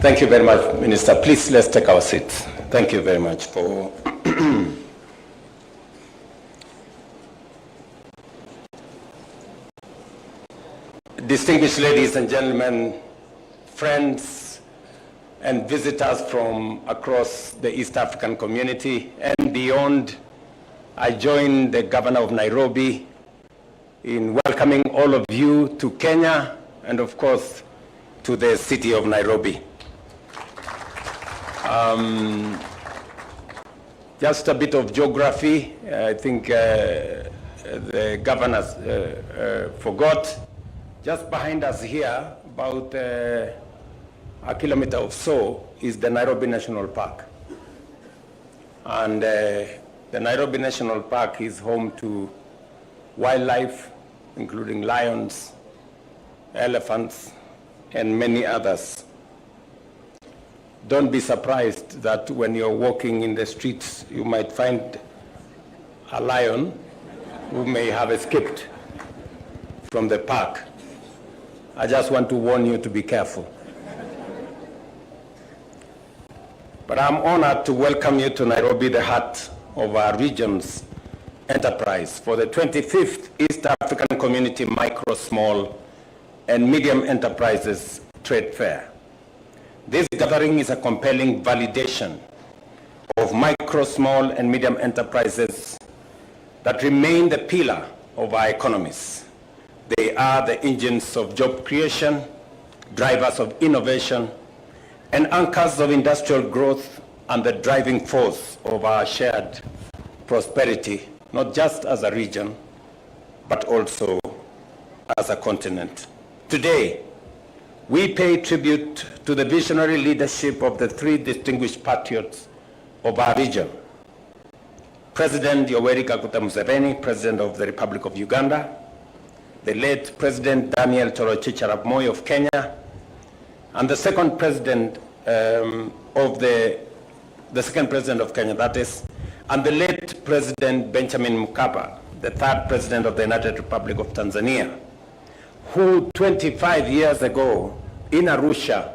Thank you very much, Minister. Please, let's take our seats. Thank you very much for distinguished ladies and gentlemen, friends and visitors from across the East African community and beyond, I join the Governor of Nairobi in welcoming all of you to Kenya and, of course, to the city of Nairobi. Just a bit of geography. I think the governors forgot. Just behind us here, about a kilometer or so, is the Nairobi National Park. And the Nairobi National Park is home to wildlife, including lions, elephants, and many others. Don't be surprised that when you're walking in the streets, you might find a lion who may have escaped from the park. I just want to warn you to be careful. But I'm honored to welcome you to Nairobi, the heart of our region's enterprise, for the 25th East African Community Micro, Small, and Medium Enterprises Trade Fair. This gathering is a compelling validation of micro, small, and medium enterprises that remain the pillar of our economies. They are the engines of job creation, drivers of innovation, and anchors of industrial growth and the driving force of our shared prosperity, not just as a region, but also as a continent. Today, we pay tribute to the visionary leadership of the three distinguished patriots of our region. President Yoweri Kaguta Museveni, President of the Republic of Uganda, the late President Daniel Toroitich arap Moi of Kenya, and the second president the second president of Kenya, that is, and the late President Benjamin Mkapa, the third president of the United Republic of Tanzania, who 25 years ago in Arusha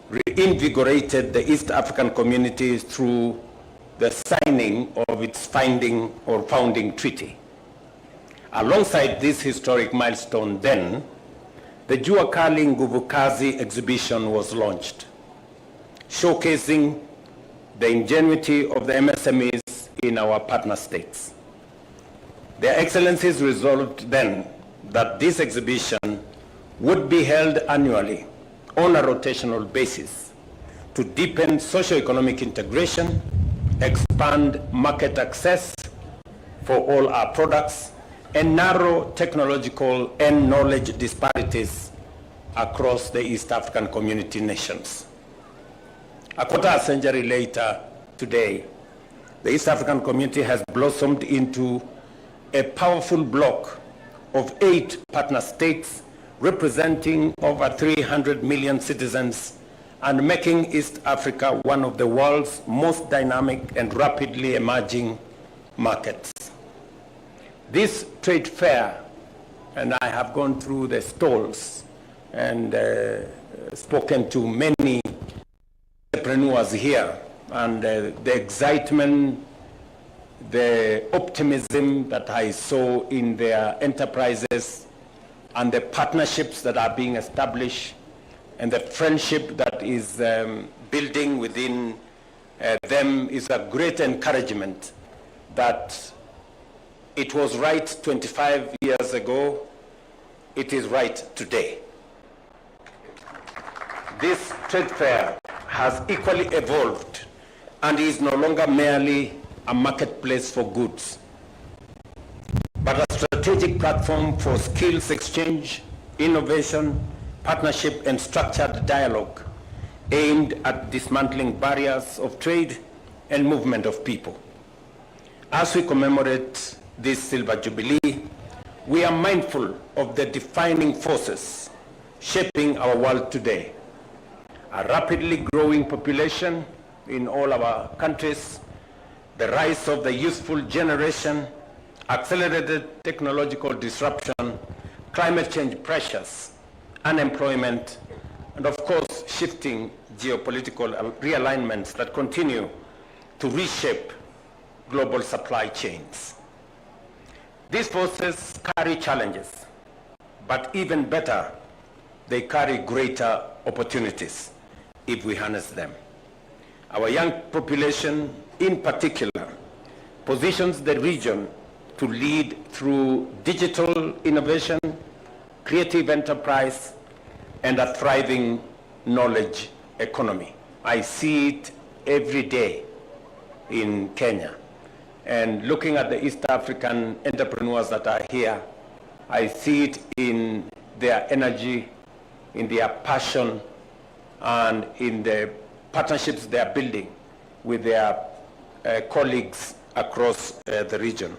reinvigorated the East African community through the signing of its founding treaty. Alongside this historic milestone then, the Jua Kali Nguvu Kazi exhibition was launched, showcasing the ingenuity of the MSMEs in our partner states. Their Excellencies resolved then that this exhibition would be held annually on a rotational basis to deepen socio-economic integration, expand market access for all our products, and narrow technological and knowledge disparities across the East African community nations. A quarter century later, today, the East African community has blossomed into a powerful bloc of 8 partner states representing over 300 million citizens and making East Africa one of the world's most dynamic and rapidly emerging markets. This trade fair, and I have gone through the stalls and spoken to many entrepreneurs here, and the excitement, the optimism that I saw in their enterprises and the partnerships that are being established and the friendship that is building within them is a great encouragement that it was right 25 years ago, it is right today. This trade fair has equally evolved and is no longer merely a marketplace for goods, but a strategic platform for skills exchange, innovation, partnership, and structured dialogue aimed at dismantling barriers of trade and movement of people. As we commemorate this Silver Jubilee, we are mindful of the defining forces shaping our world today. A rapidly growing population in all our countries, the rise of the youthful generation, accelerated technological disruption, climate change pressures, unemployment, and of course, shifting geopolitical realignments that continue to reshape global supply chains. These forces carry challenges, but even better, they carry greater opportunities if we harness them. Our young population, in particular, positions the region to lead through digital innovation, creative enterprise, and a thriving knowledge economy. I see it every day in Kenya. And looking at the East African entrepreneurs that are here, I see it in their energy, in their passion, and in the partnerships they are building with their colleagues across the region.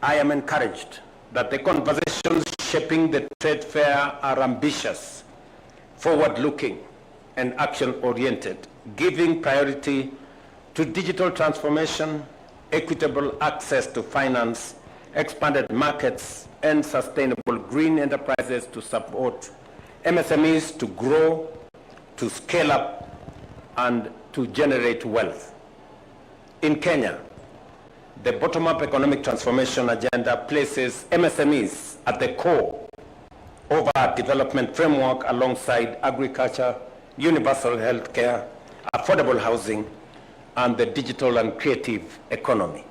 I am encouraged that the conversations shaping the trade fair are ambitious, forward-looking, and action-oriented, giving priority to digital transformation, equitable access to finance, expanded markets, and sustainable green enterprises to support MSMEs to grow, to scale up, and to generate wealth. In Kenya, the bottom-up economic transformation agenda places MSMEs at the core of our development framework alongside agriculture, universal health care, affordable housing, and the digital and creative economy.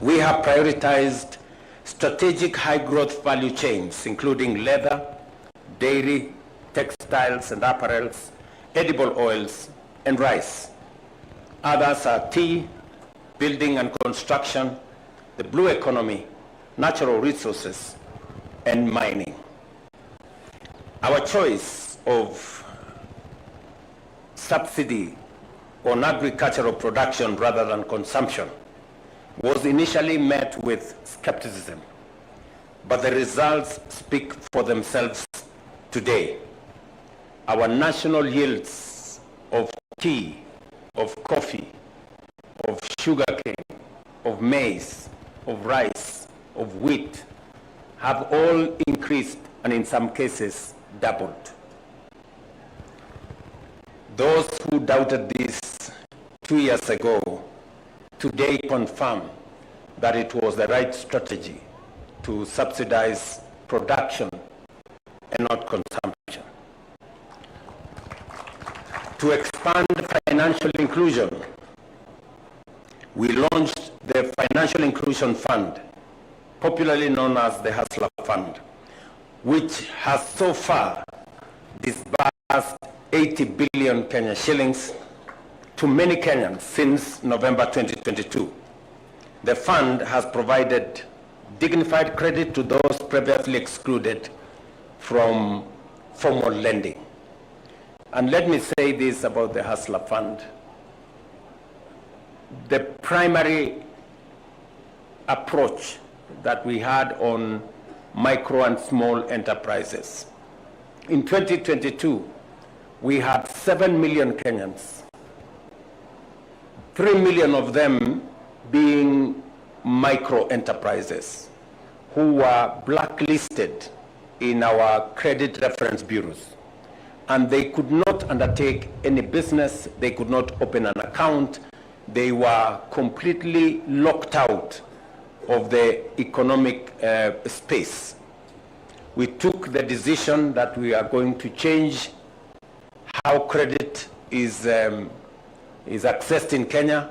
We have prioritized strategic high-growth value chains, including leather, dairy, textiles and apparels, edible oils, and rice. Others are tea, building and construction, the blue economy, natural resources, and mining. Our choice of subsidy on agricultural production rather than consumption was initially met with skepticism, but the results speak for themselves today. Our national yields of tea, of coffee, of sugarcane, of maize, of rice, of wheat have all increased and in some cases doubled. Those who doubted this 2 years ago today confirm that it was the right strategy to subsidize production and not consumption. To expand financial inclusion, we launched the Financial Inclusion Fund, popularly known as the Hustler Fund, which has so far disbursed 80 billion Kenya shillings to many Kenyans since November 2022. The fund has provided dignified credit to those previously excluded from formal lending. And let me say this about the Hustler Fund. The primary approach that we had on micro and small enterprises. In 2022, we had 7 million Kenyans, 3 million of them being micro enterprises who were blacklisted in our credit reference bureaus. And they could not undertake any business, they could not open an account, they were completely locked out of the economic space. We took the decision that we are going to change how credit is accessed in Kenya.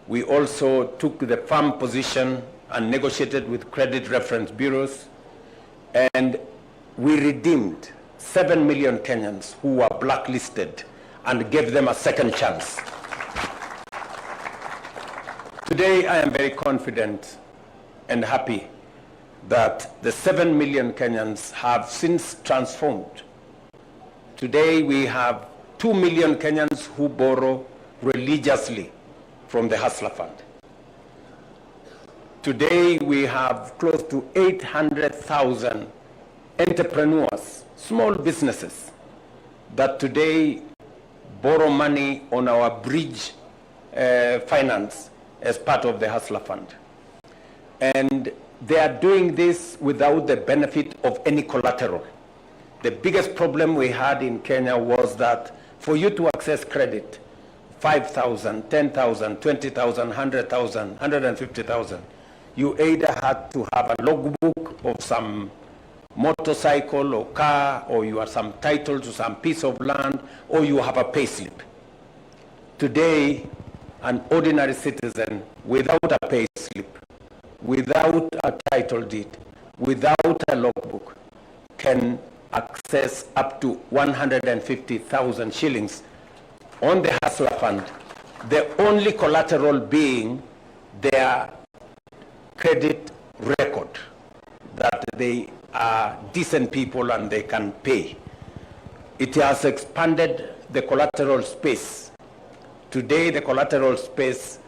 We also took the firm position and negotiated with credit reference bureaus, and we redeemed 7 million Kenyans who were blacklisted and gave them a second chance. Today, I am very confident and happy that the 7 million Kenyans have since transformed. Today, we have 2 million Kenyans who borrow religiously from the Hustler Fund. Today, we have close to 800,000 entrepreneurs, small businesses, that today borrow money on our bridge finance as part of the Hustler Fund. And they are doing this without the benefit of any collateral. The biggest problem we had in Kenya was that for you to access credit, 5,000, 10,000, 20,000, 100,000, 150,000, you either had to have a logbook of some motorcycle or car, or you have some title to some piece of land, or you have a payslip. Today, an ordinary citizen without a payslip, without a title deed, without a logbook, can access up to 150,000 shillings on the Hustler Fund, the only collateral being their credit record, that they are decent people and they can pay. It has expanded the collateral space. Today, the collateral space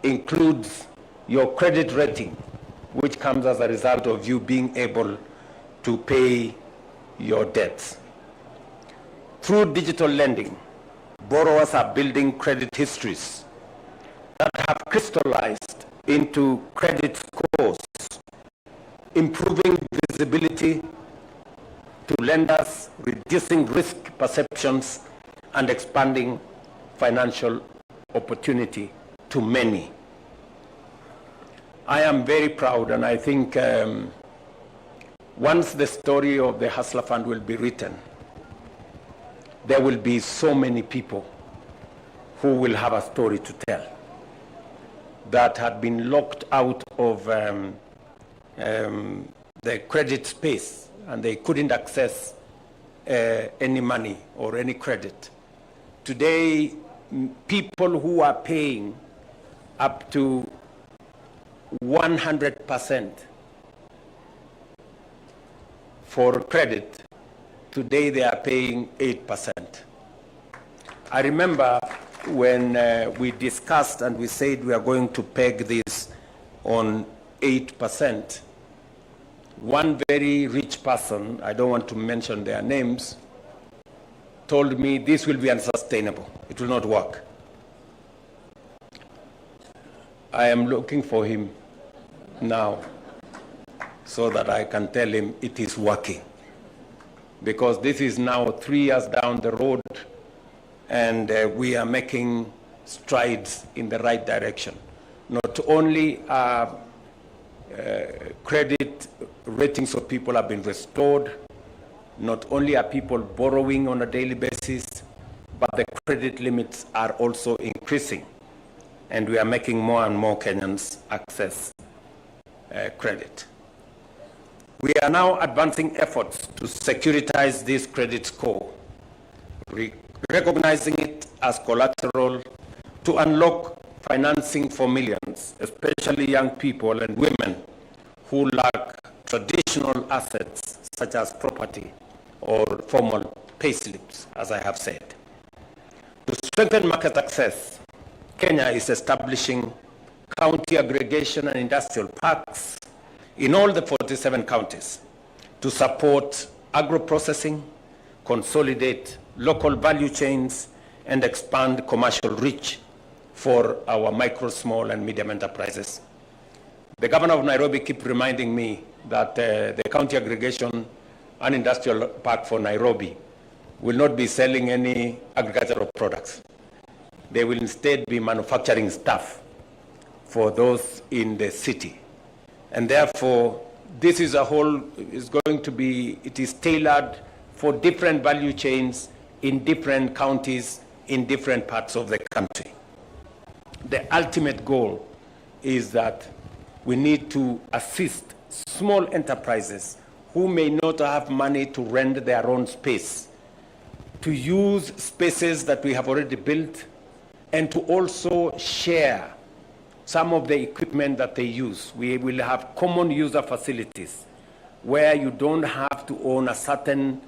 includes your credit rating, which comes as a result of you being able to pay your debts. Through digital lending, borrowers are building credit histories that have crystallized into credit scores, improving visibility to lenders, reducing risk perceptions, and expanding financial opportunity to many. I am very proud, and I think once the story of the Hustler Fund will be written, there will be so many people who will have a story to tell that had been locked out of the credit space, and they couldn't access any money or any credit. Today, people who are paying up to 100% for credit, today they are paying 8%. I remember when we discussed and we said we are going to peg this on 8%, one very rich person, I don't want to mention their names, told me this will be unsustainable. It will not work. I am looking for him now so that I can tell him it is working. Because this is now 3 years down the road, and we are making strides in the right direction. Not only are credit ratings of people have been restored, not only are people borrowing on a daily basis, but the credit limits are also increasing, and we are making more and more Kenyans access credit. We are now advancing efforts to securitize this credit score, recognizing it as collateral to unlock financing for millions, especially young people and women who lack traditional assets such as property or formal payslips, as I have said. To strengthen market access, Kenya is establishing county aggregation and industrial parks in all the 47 counties to support agro-processing, consolidate local value chains, and expand commercial reach for our micro, small, and medium enterprises. The governor of Nairobi keeps reminding me that the county aggregation and industrial park for Nairobi will not be selling any agricultural products. They will instead be manufacturing stuff for those in the city. And therefore, this is it is tailored for different value chains in different counties, in different parts of the country. The ultimate goal is that we need to assist small enterprises who may not have money to rent their own space, to use spaces that we have already built, and to also share some of the equipment that they use. We will have common user facilities where you don't have to own a certain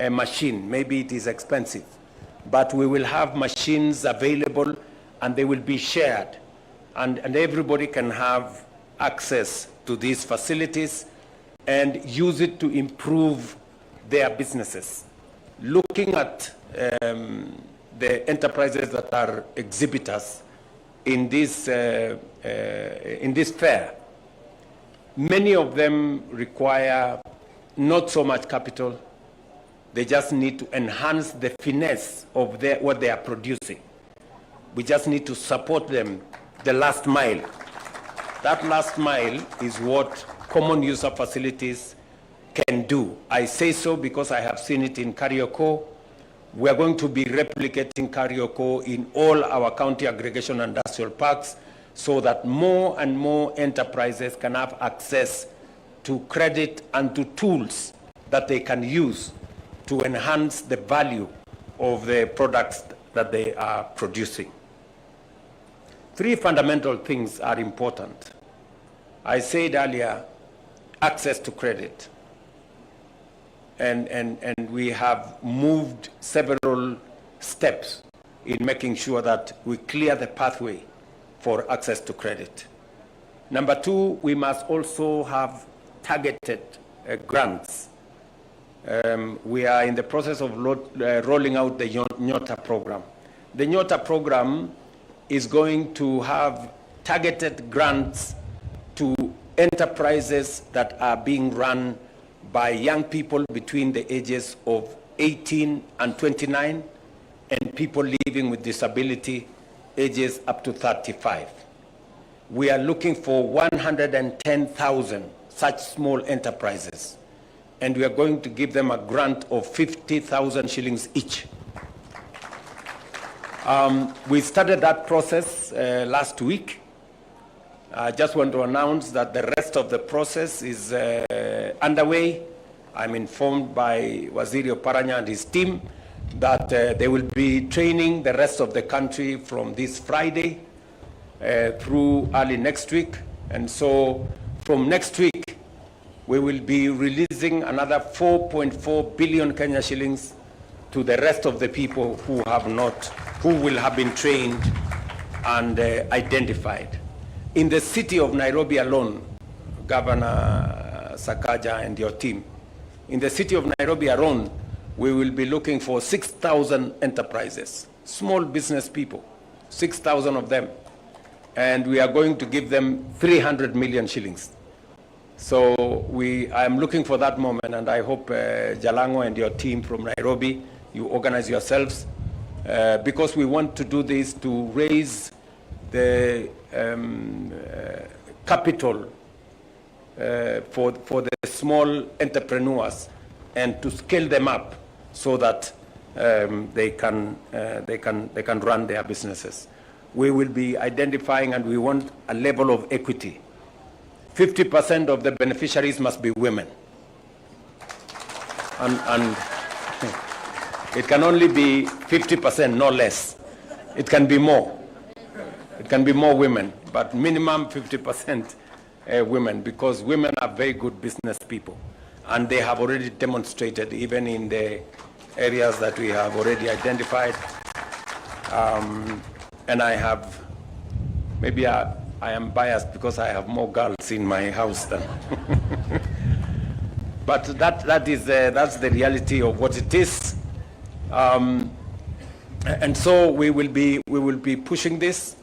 machine. Maybe it is expensive, but we will have machines available and they will be shared, and everybody can have access to these facilities and use it to improve their businesses. Looking at the enterprises that are exhibitors in this fair, many of them require not so much capital. They just need to enhance the finesse of what they are producing. We just need to support them the last mile. That last mile is what common user facilities can do. I say so because I have seen it in Karioko. We are going to be replicating Karioko in all our county aggregation industrial parks so that more and more enterprises can have access to credit and to tools that they can use to enhance the value of the products that they are producing. Three fundamental things are important. I said earlier, access to credit. And we have moved several steps in making sure that we clear the pathway for access to credit. Number two, we must also have targeted grants. We are in the process of rolling out the Nyota program. The Nyota program is going to have targeted grants to enterprises that are being run by young people between the ages of 18 and 29 and people living with disability ages up to 35. We are looking for 110,000 such small enterprises, and we are going to give them a grant of 50,000 shillings each. We started that process last week. I just want to announce that the rest of the process is underway. I'm informed by Waziri Oparanya and his team that they will be training the rest of the country from this Friday through early next week. And so from next week, we will be releasing another 4.4 billion Kenya shillings to the rest of the people who will have been trained and identified. In the city of Nairobi alone, Governor Sakaja and your team, in the city of Nairobi alone, we will be looking for 6,000 enterprises, small business people, 6,000 of them. And we are going to give them 300 million shillings. So I am looking for that moment, and I hope Jalango and your team from Nairobi, you organize yourselves, because we want to do this to raise the capital for the small entrepreneurs and to scale them up so that they can run their businesses. We will be identifying, and we want a level of equity. 50% of the beneficiaries must be women, and it can only be 50%, no less. It can be more. It can be more women, but minimum 50% women, because women are very good business people, and they have already demonstrated, even in the areas that we have already identified. And I have, maybe I am biased because I have more girls in my house than. But that's the reality of what it is. And so we will be pushing this.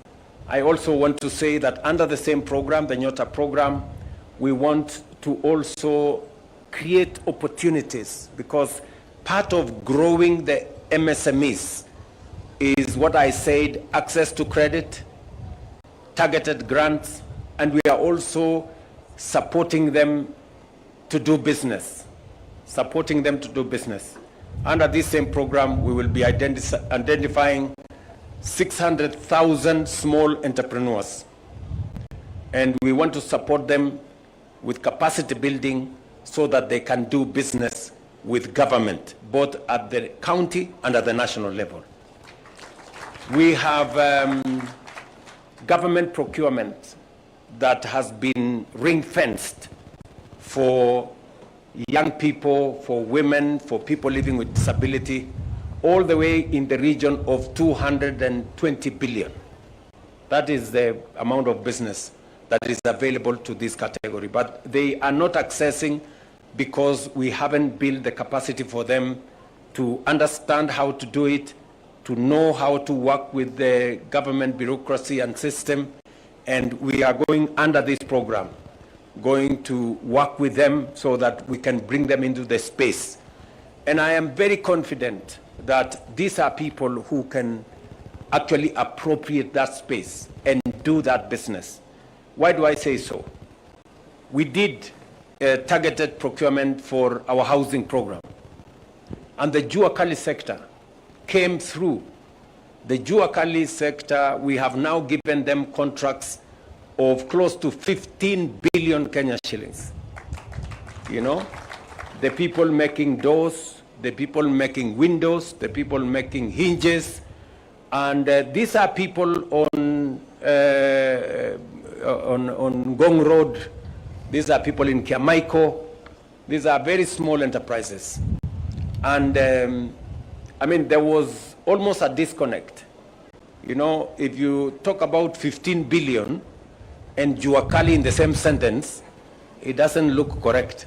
I also want to say that under the same program, the Nyota program, we want to also create opportunities, because part of growing the MSMEs is what I said: access to credit, targeted grants, and we are also supporting them to do business. Under this same program, we will be identifying 600,000 small entrepreneurs, and we want to support them with capacity building so that they can do business with government, both at the county and at the national level. We have government procurement that has been ring-fenced for young people, for women, for people living with disability, all the way in the region of 220 billion. That is the amount of business that is available to this category. But they are not accessing because we haven't built the capacity for them to understand how to do it, to know how to work with the government bureaucracy and system. And we are going under this program, going to work with them so that we can bring them into the space. And I am very confident that these are people who can actually appropriate that space and do that business. Why do I say so? We did targeted procurement for our housing program. And the Jua Kali sector came through. The Jua Kali sector, we have now given them contracts of close to 15 billion Kenya shillings. You know, the people making doors, the people making windows, the people making hinges, and these are people on Ngong Road. These are people in Kiamaiko. These are very small enterprises. And I mean, there was almost a disconnect. You know, if you talk about 15 billion and Jua Kali in the same sentence, it doesn't look correct.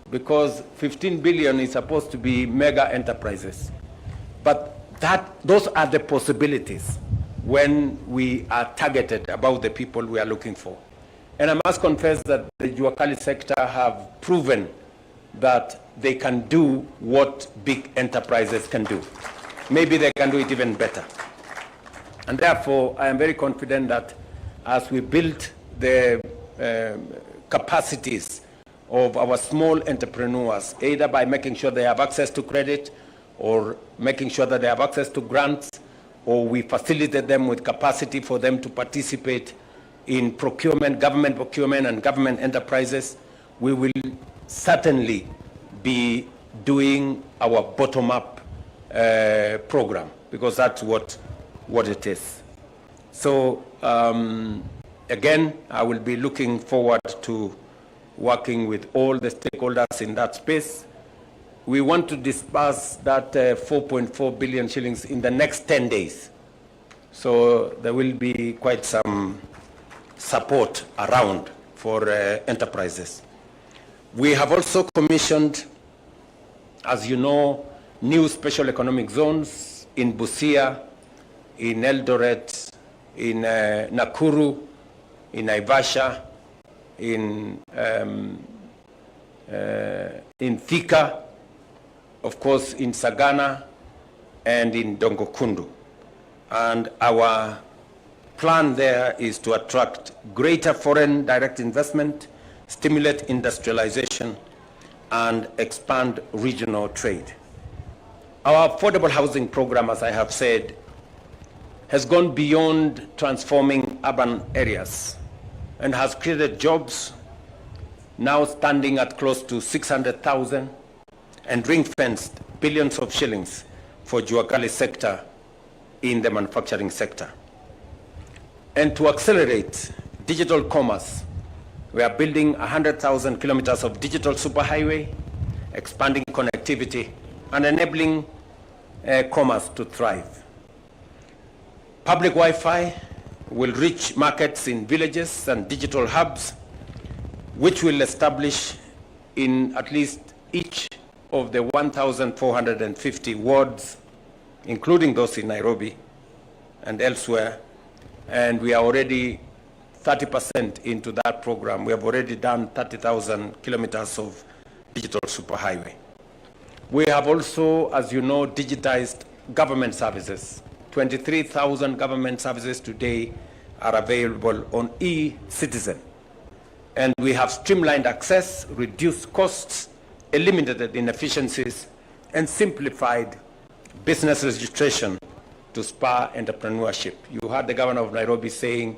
Because 15 billion is supposed to be mega enterprises. But those are the possibilities when we are targeted about the people we are looking for. And I must confess that the Jua Kali sector have proven that they can do what big enterprises can do. Maybe they can do it even better. And therefore, I am very confident that as we build the capacities of our small entrepreneurs, either by making sure they have access to credit or making sure that they have access to grants, or we facilitate them with capacity for them to participate in procurement, government procurement and government enterprises, we will certainly be doing our bottom-up program, because that's what it is. So again, I will be looking forward to working with all the stakeholders in that space. We want to disburse that 4.4 billion shillings in the next 10 days. So there will be quite some support around for enterprises. We have also commissioned, as you know, new special economic zones in Busia, in Eldoret, in Nakuru, in Naivasha, in Thika, of course in Sagana, and in Dongokundu. And our plan there is to attract greater foreign direct investment, stimulate industrialization, and expand regional trade. Our affordable housing program, as I have said, has gone beyond transforming urban areas and has created jobs now standing at close to 600,000 and ring-fenced billions of shillings for Jua Kali sector in the manufacturing sector. And to accelerate digital commerce, we are building 100,000 kilometers of digital superhighway, expanding connectivity, and enabling commerce to thrive. Public Wi-Fi will reach markets in villages and digital hubs, which will establish in at least each of the 1,450 wards, including those in Nairobi and elsewhere. And we are already 30% into that program. We have already done 30,000 kilometers of digital superhighway. We have also, as you know, digitized government services. 23,000 government services today are available on e-Citizen. And we have streamlined access, reduced costs, eliminated inefficiencies, and simplified business registration to spur entrepreneurship. You heard the governor of Nairobi saying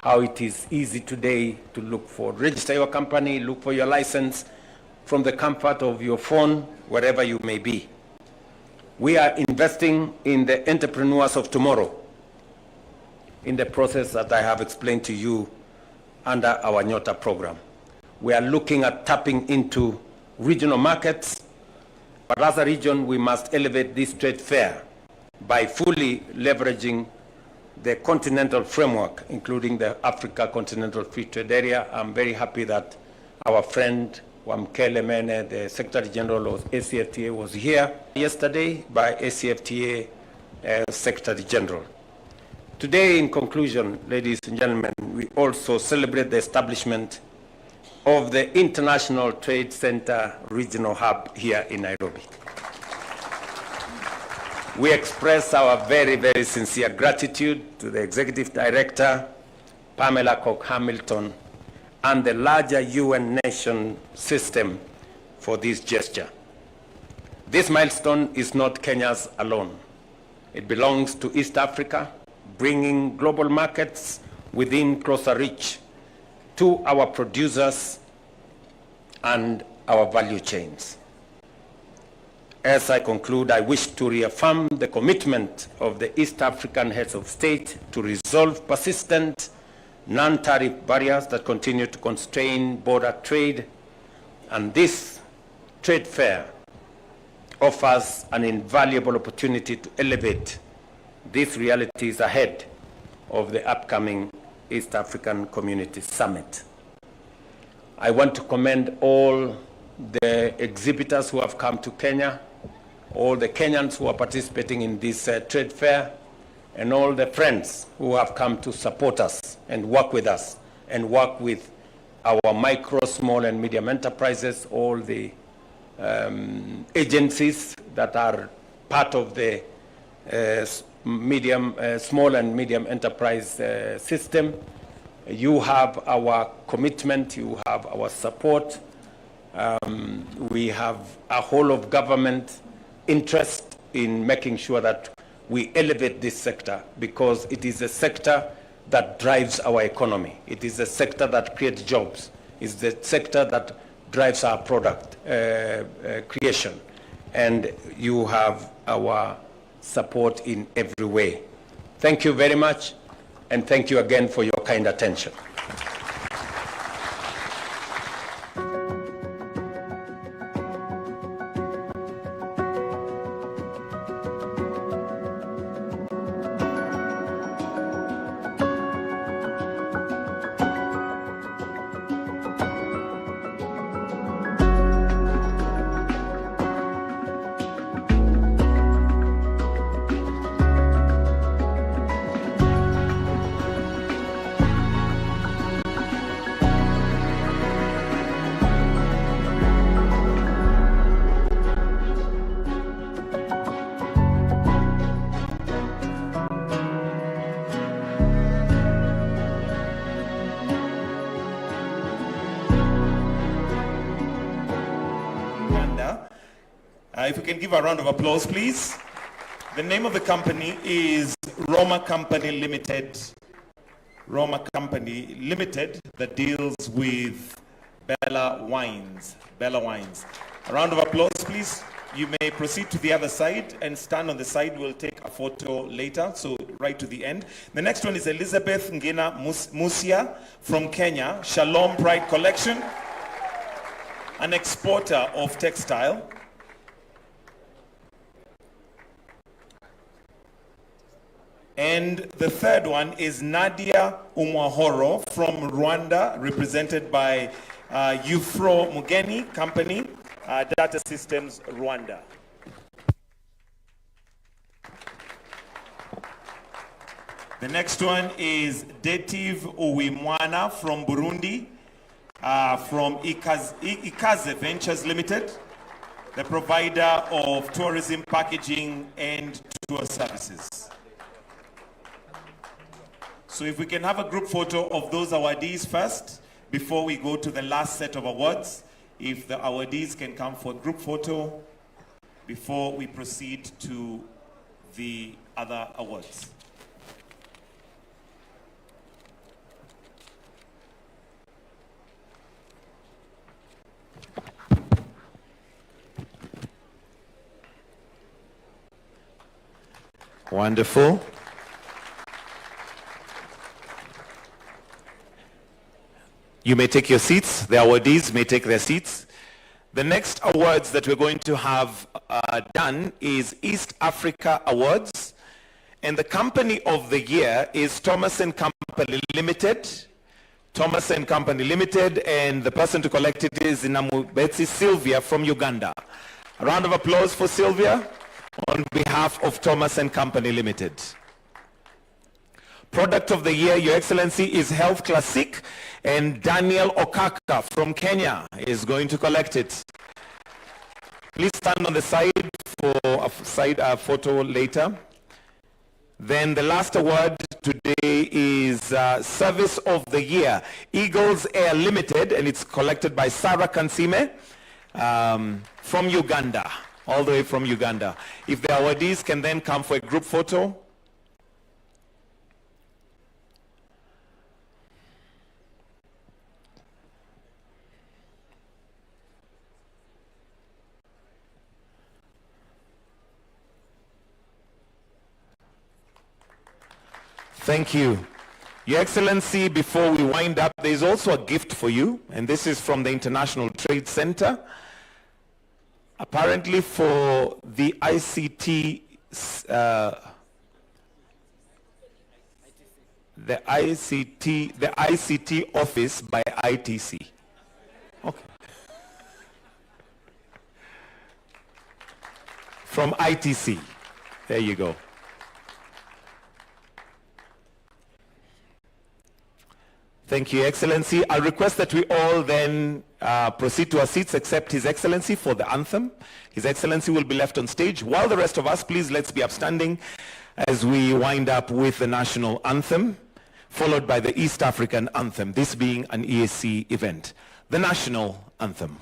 how it is easy today to register your company, look for your license from the comfort of your phone, wherever you may be. We are investing in the entrepreneurs of tomorrow in the process that I have explained to you under our Nyota program. We are looking at tapping into regional markets, but as a region, we must elevate this trade fair by fully leveraging the continental framework, including the Africa Continental Free Trade Area. I'm very happy that our friend Wamkele Mene, the Secretary General of ACFTA, was here yesterday by ACFTA Secretary General. Today, in conclusion, ladies and gentlemen, we also celebrate the establishment of the International Trade Center Regional Hub here in Nairobi. We express our very, very sincere gratitude to the Executive Director, Pamela Cook-Hamilton, and the larger UN nation system for this gesture. This milestone is not Kenya's alone. It belongs to East Africa, bringing global markets within closer reach to our producers and our value chains. As I conclude, I wish to reaffirm the commitment of the East African heads of state to resolve persistent non-tariff barriers that continue to constrain border trade, and this trade fair offers an invaluable opportunity to elevate these realities ahead of the upcoming East African Community Summit. I want to commend all the exhibitors who have come to Kenya, all the Kenyans who are participating in this trade fair, and all the friends who have come to support us and work with us and work with our micro, small, and medium enterprises, all the agencies that are part of the small and medium enterprise system. You have our commitment, you have our support. We have a whole of government interest in making sure that we elevate this sector, because it is a sector that drives our economy. It is a sector that creates jobs. It's the sector that drives our product creation. And you have our support in every way. Thank you very much, and thank you again for your kind attention. If we can give a round of applause, please. The name of the company is Roma Company Limited. Roma Company Limited, that deals with Bella Wines. Bella Wines. A round of applause, please. You may proceed to the other side and stand on the side. We'll take a photo later, so right to the end. The next one is Elizabeth Ngina Musia from Kenya, Shalom Pride Collection, an exporter of textile. And the third one is Nadia Umwahoro from Rwanda, represented by Ufro Mugeni Company, Data Systems Rwanda. The next one is Dative Uwimwana from Burundi, from Ikaze Ventures Limited, the provider of tourism packaging and tour services. So if we can have a group photo of those awardees first, before we go to the last set of awards. If the awardees can come for a group photo before we proceed to the other awards. Wonderful. You may take your seats. The awardees may take their seats. The next awards that we're going to have done is East Africa Awards. And the company of the year is Thomas & Company Limited. Thomas & Company Limited, and the person to collect it is Namubetsi Sylvia from Uganda. A round of applause for Sylvia on behalf of Thomas & Company Limited. Product of the year, Your Excellency, is Health Classic, and Daniel Okaka from Kenya is going to collect it. Please stand on the side for a side photo later. Then the last award today is Service of the Year, Eagles Air Limited, and it's collected by Sarah Kansime from Uganda, all the way from Uganda. If the awardees can then come for a group photo. Thank you. Your Excellency, before we wind up, there is also a gift for you, and this is from the International Trade Center. Apparently for the ICT, the ICT office by ITC. Okay. From ITC. There you go. Thank you, Excellency. I request that we all then proceed to our seats, except His Excellency for the anthem. His Excellency will be left on stage. While the rest of us, please, let's be upstanding as we wind up with the national anthem, followed by the East African anthem, this being an EAC event. The national anthem.